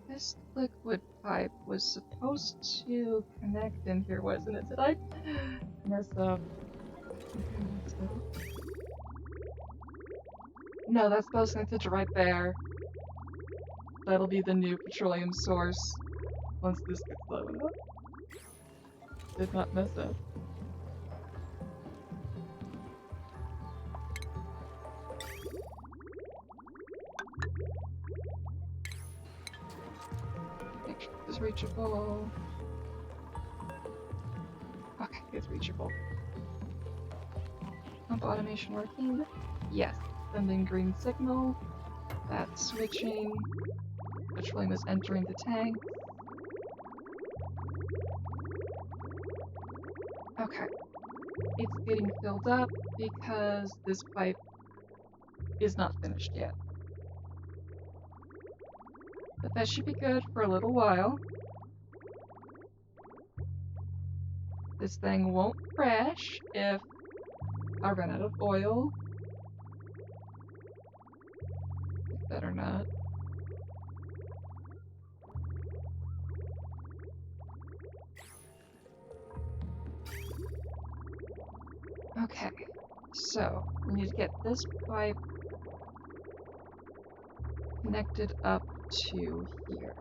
This liquid pipe was supposed to connect in here, wasn't it? Did I mess up? No, that's supposed to connect it right there. That'll be the new petroleum source once this gets low enough. Did not mess up. Make sure this is reachable. Okay, it's reachable. Pump automation working? Yes. Sending green signal. That's switching. Petroleum is entering the tank. Okay. It's getting filled up because this pipe is not finished yet. But that should be good for a little while. This thing won't crash if I run out of oil. It better not. Okay, so we need to get this pipe connected up to here.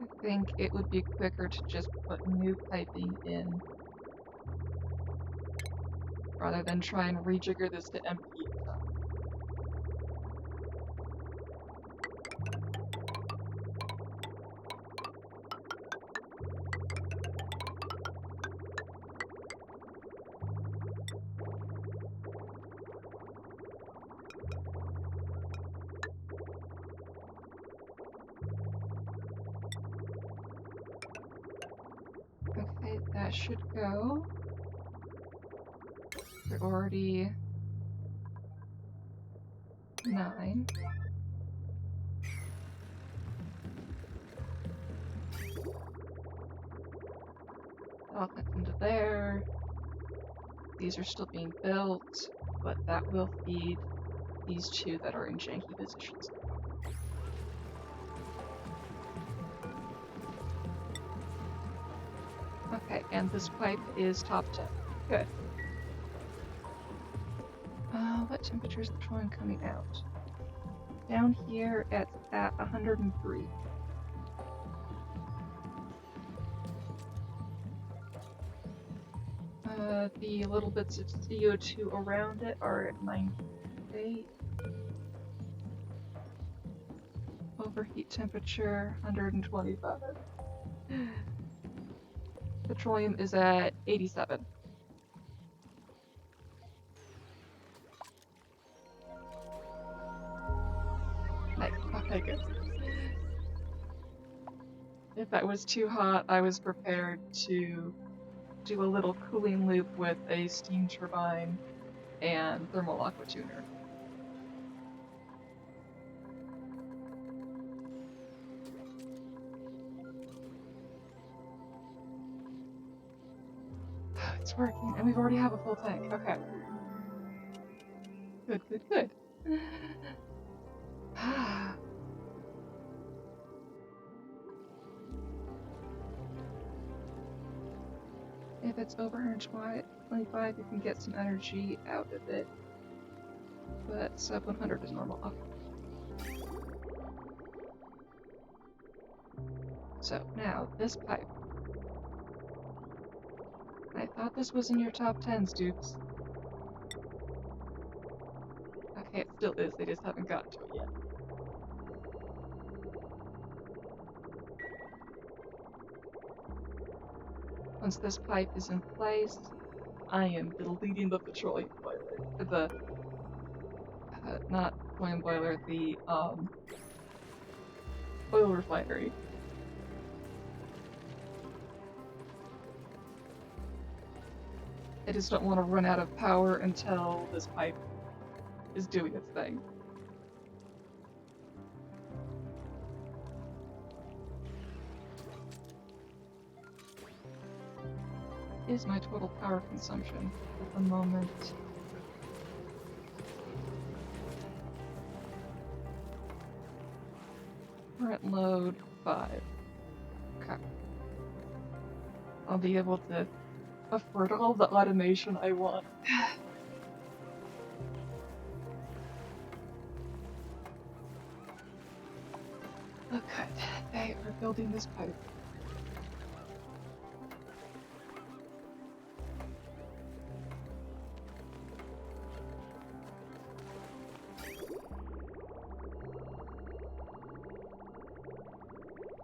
I think it would be quicker to just put new piping in rather than try and rejigger this to empty it up. Okay, that should go. We're already 9. That'll connect into there. These are still being built, but that will feed these two that are in janky positions. Okay, and this pipe is top 10. Good. What temperature is the petroleum coming out? Down here at 103. The little bits of CO2 around it are at 98. Overheat temperature, 125. Petroleum is at 87. Nice. Okay, good. If that was too hot, I was prepared to do a little cooling loop with a steam turbine and thermal aqua tuner. It's working, and we've already have a full tank. Okay. Good, good, good. If it's over 125, you can get some energy out of it. But sub 100 is normal. Okay. So, now, this pipe. I thought this was in your top 10s, Dukes. Okay, it still is, they just haven't gotten to it yet. Once this pipe is in place, I am deleting the petroleum boiler. Not petroleum boiler, the, oil refinery. I just don't want to run out of power until this pipe is doing its thing. Is my total power consumption at the moment? Current load 5. Okay. I'll be able to afford all the automation I want. Okay, they are building this pipe.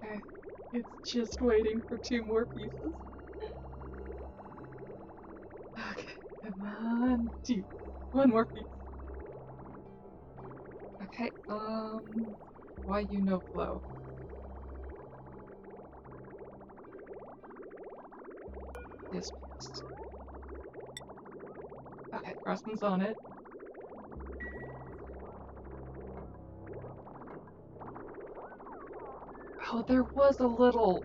Okay, it's just waiting for 2 more pieces. Okay, come on, 2. 1 more piece. Okay, why you no flow? this piece. Okay, Crossman's on it. Oh, there was a little...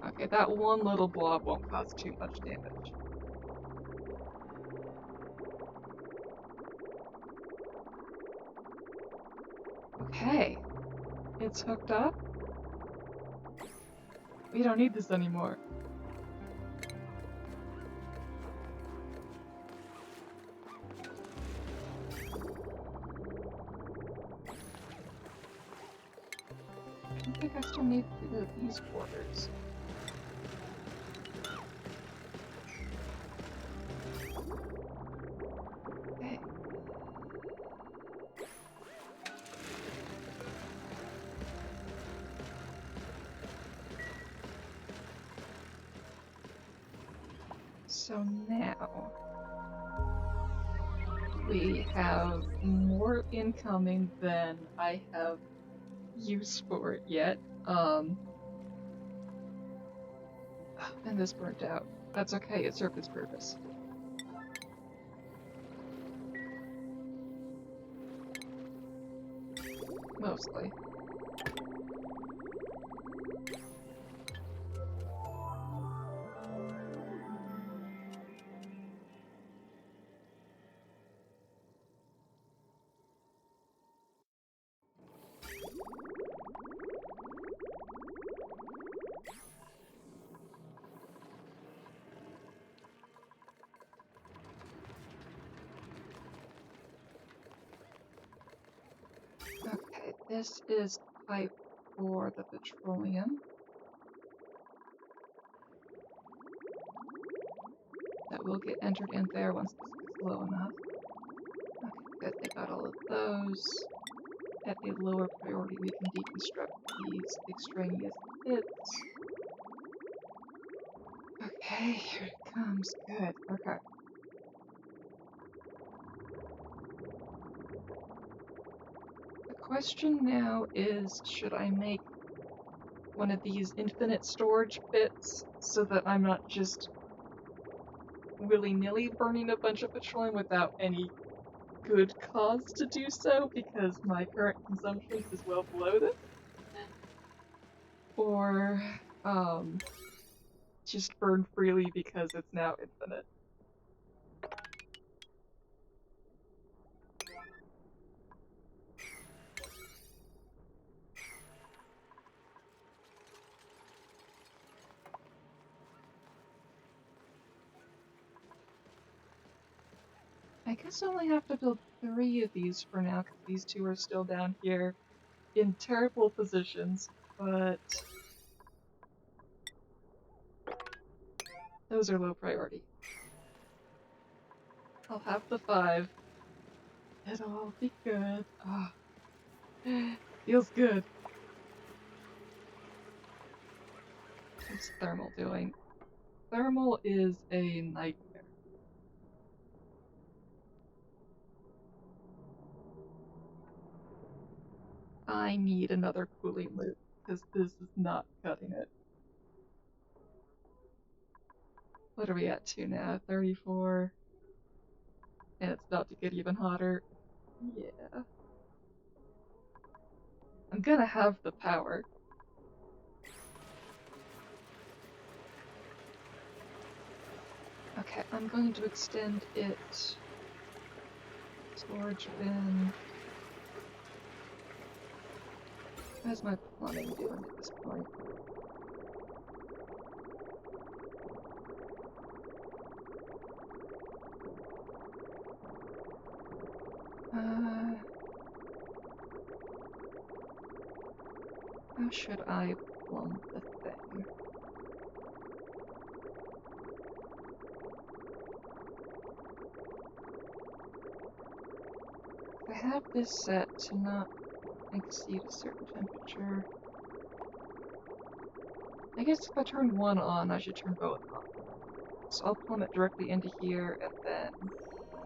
Okay, that one little blob won't cause too much damage. Okay, it's hooked up. We don't need this anymore. I think I still need these quarters. Okay. So now we have more incoming than I have use for it yet. And this burnt out. That's okay, it served its purpose. Mostly. Okay, this is pipe for the petroleum. That will get entered in there once this gets low enough. Okay, good, they got all of those. At a lower priority, we can deconstruct these extraneous bits. Okay, here it comes. Good, okay. The question now is, should I make one of these infinite storage bits so that I'm not just willy-nilly burning a bunch of petroleum without any good cause to do so because my current consumption is well below this? Or, just burn freely because it's now infinite. I guess I only have to build 3 of these for now because these 2 are still down here in terrible positions, but those are low priority. I'll have the 5. It'll all be good. Ah, feels good. What's thermal doing? Thermal is a nightmare. I need another cooling loop because this is not cutting it. What are we at to now? 34. And it's about to get even hotter. Yeah. I'm gonna have the power. Okay, I'm going to extend it. Storage bin. How's my plumbing doing at this point? How should I plumb the thing? I have this set to not exceed a certain temperature. I guess if I turn one on, I should turn both on. So I'll plumb it directly into here and then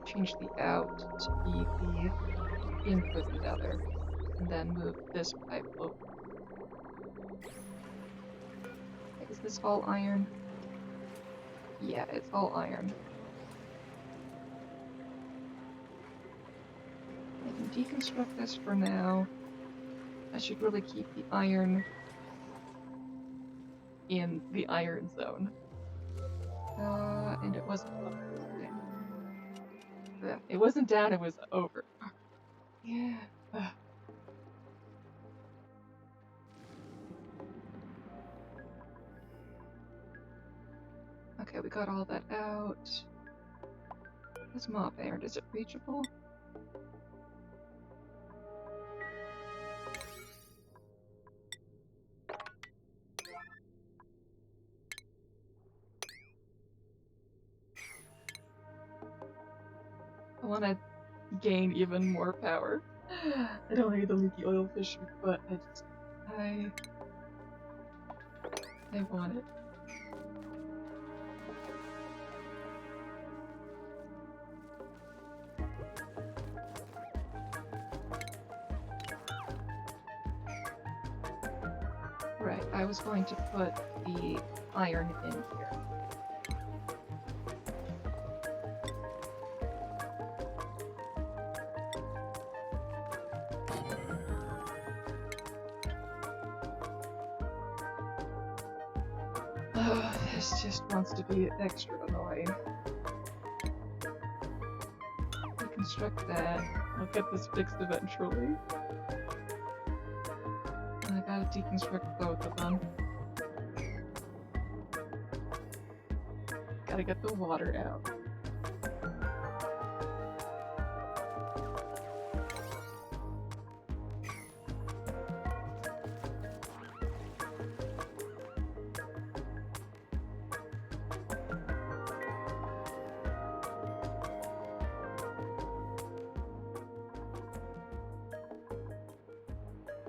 change the out to be the input in the other, and then move this pipe over. Is this all iron? Yeah, it's all iron. I can deconstruct this for now. I should really keep the iron in the iron zone. And it wasn't up, it was down. It wasn't down, it was over. Yeah. Okay, we got all that out. This mop iron, is it reachable? I want to gain even more power. I don't need the leaky oil fisher, but I want it. Right, I was going to put the iron in here. This just wants to be extra annoying. Deconstruct that. I'll get this fixed eventually. I gotta deconstruct both of them. Gotta get the water out.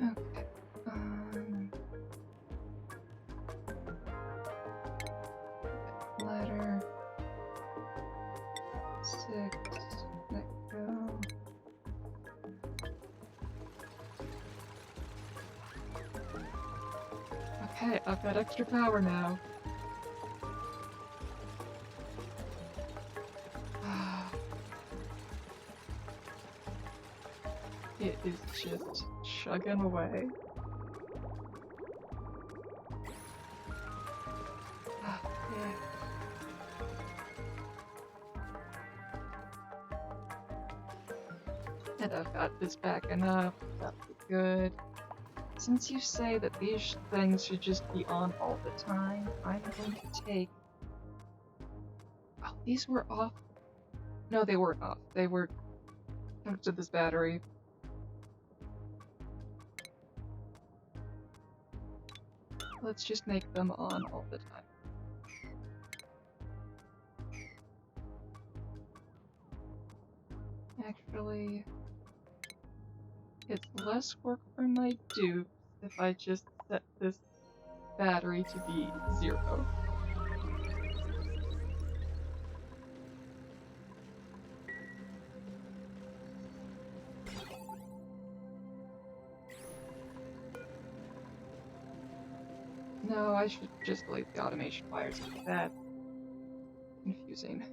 Okay. Ladder. 6. Let go. Okay, I've got extra power now. It is just chugging away. Yeah. And I've got this backing up. That'll be good. Since you say that these things should just be on all the time, I'm going to take... Oh, these were off. No, they weren't off. They were hooked to this battery. Let's just make them on all the time. Actually, it's less work for my dupes if I just set this battery to be 0. No, I should just delete the automation wires. That's confusing.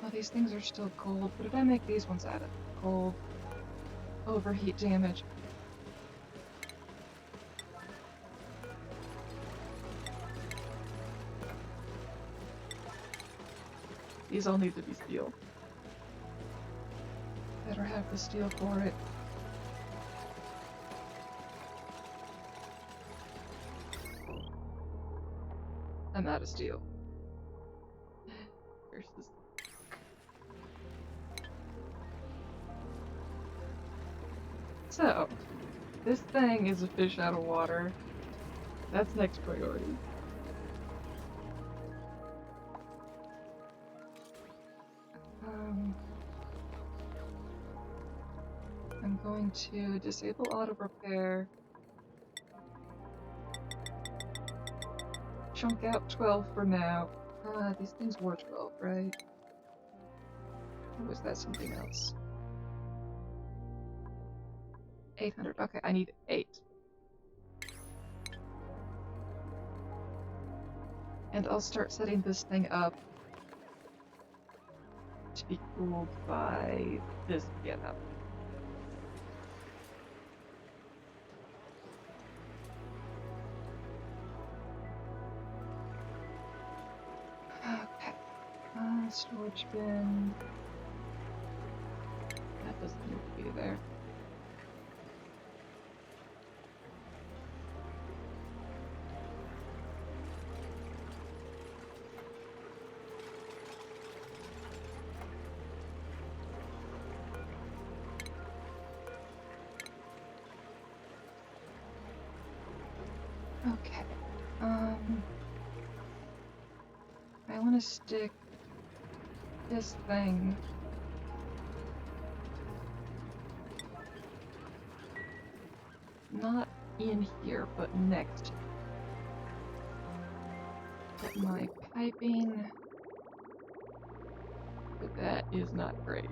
Well, these things are still gold, but if I make these ones out of gold, overheat damage. These all need to be steel. Better have the steel for it. I'm out of steel. There's this. So, this thing is a fish out of water. That's next priority. going to disable auto repair, chunk out 12 for now. These things were 12, right? Or was that something else? 800. Okay, I need 8. And I'll start setting this thing up to be cooled by this getup. Okay. Storage bin. That doesn't need to be there. Okay. I want to stick this thing not in here, but next. But my piping for that is not great.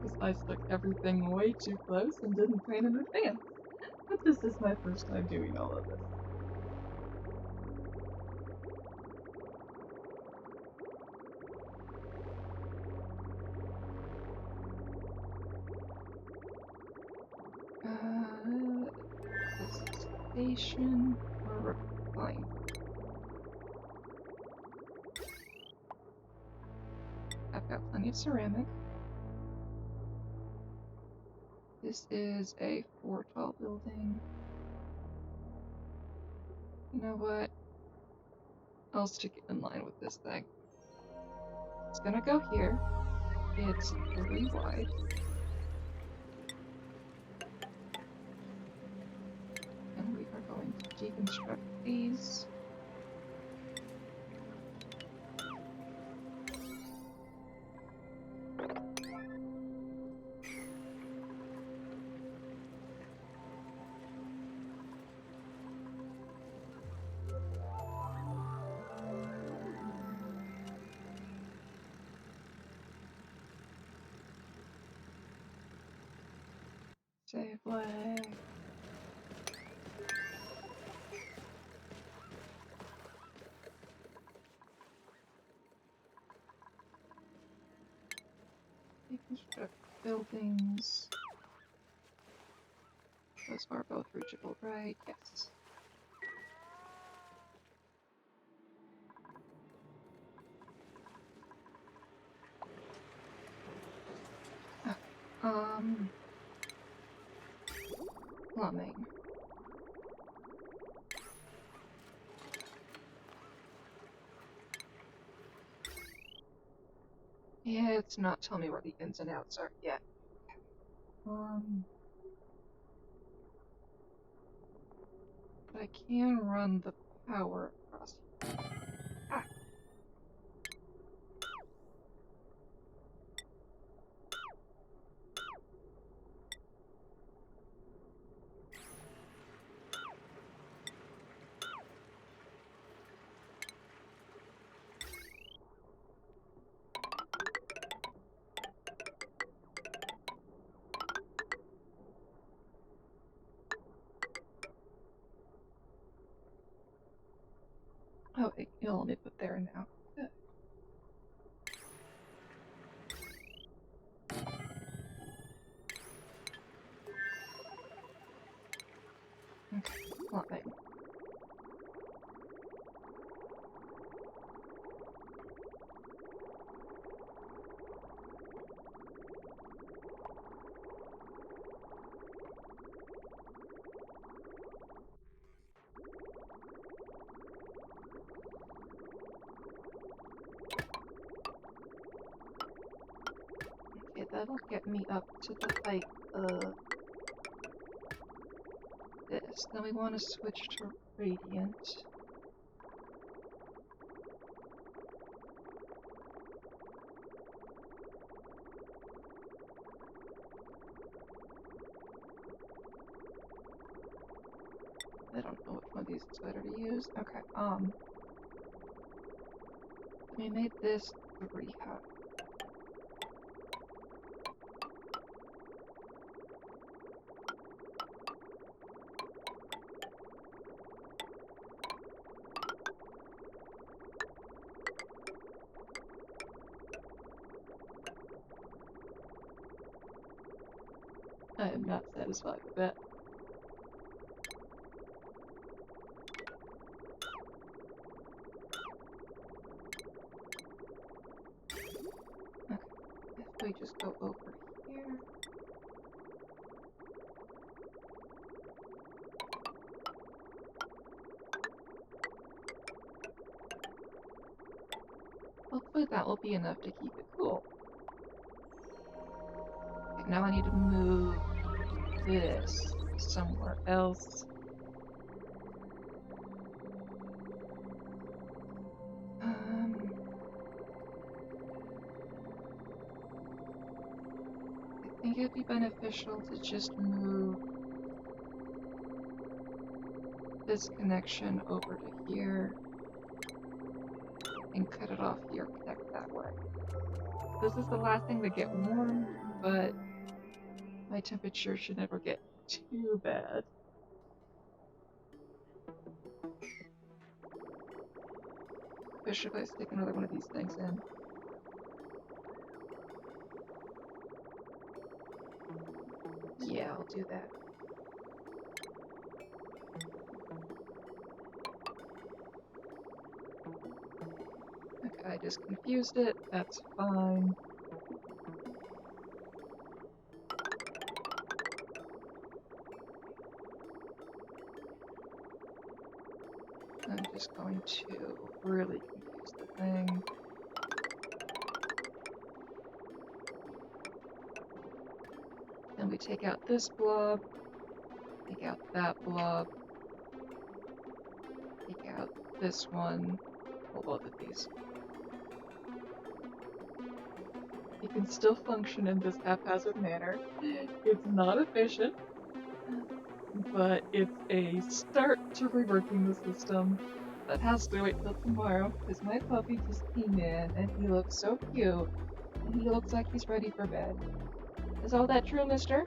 Because I stuck everything way too close and didn't plan in advance. But this is my first time doing all of this. The station or refine. I've got plenty of ceramic. This is a 4 tall building. You know what? I'll stick it in line with this thing. It's gonna go here. It's 3 wide. And we are going to deconstruct these. Save leg. Deconstruct buildings. Those are both reachable, right? Yes. Plumbing. Yeah, it's not telling me where the ins and outs are yet. But I can run the power across here. Ah! Oh, it'll let me put there now. Good. Okay, plumbing. Okay, that'll get me up to the height of this. Then we want to switch to radiant. I don't know which one of these is better to use. Okay, we made this 3 high. I am not satisfied with that. Okay, if we just go over here. Hopefully that will be enough to keep it cool. Okay, now I need to move this somewhere else. I think it'd be beneficial to just move this connection over to here and cut it off here, connect that way. This is the last thing to get warm, but my temperature should never get too bad. Or should I stick another one of these things in? Yeah, I'll do that. Okay, I just confused it. That's fine. I'm just going to really confuse the thing. Then we take out this blob, take out that blob, take out this one, well, both of these. It can still function in this haphazard manner. It's not efficient, but it's a start to reworking the system. That has to wait till tomorrow, because my puppy just came in and he looks so cute, and he looks like he's ready for bed. Is all that true, mister?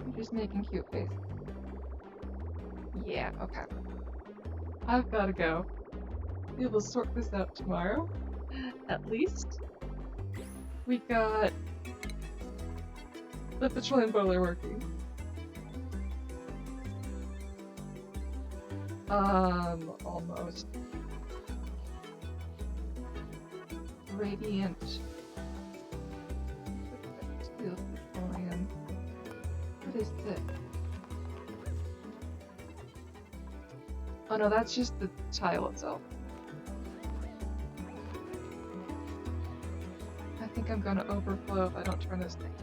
I'm just making cute face. Yeah, okay. I've gotta go. We will sort this out tomorrow. At least we got the petroleum boiler working. Almost. Radiant. Steel petroleum. What is this? Oh no, that's just the tile itself. I think I'm gonna overflow if I don't turn this thing.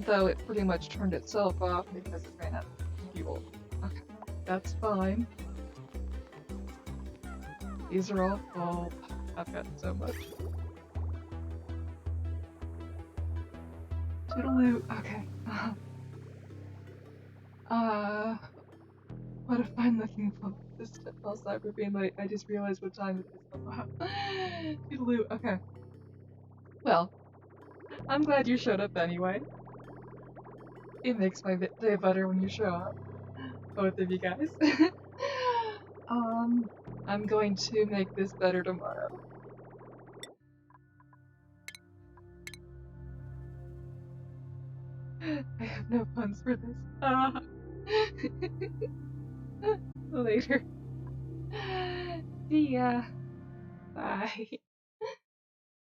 Though it pretty much turned itself off because it ran out of fuel. Okay, that's fine. These are all full. I've got so much. Toodaloo. Okay. What a fine looking phone. This false cyber being late. I just realized what time it is. Wow. Toodaloo. Okay. Well, I'm glad you showed up anyway. It makes my day better when you show up. Both of you guys. I'm going to make this better tomorrow. I have no puns for this. Later. See ya. Bye.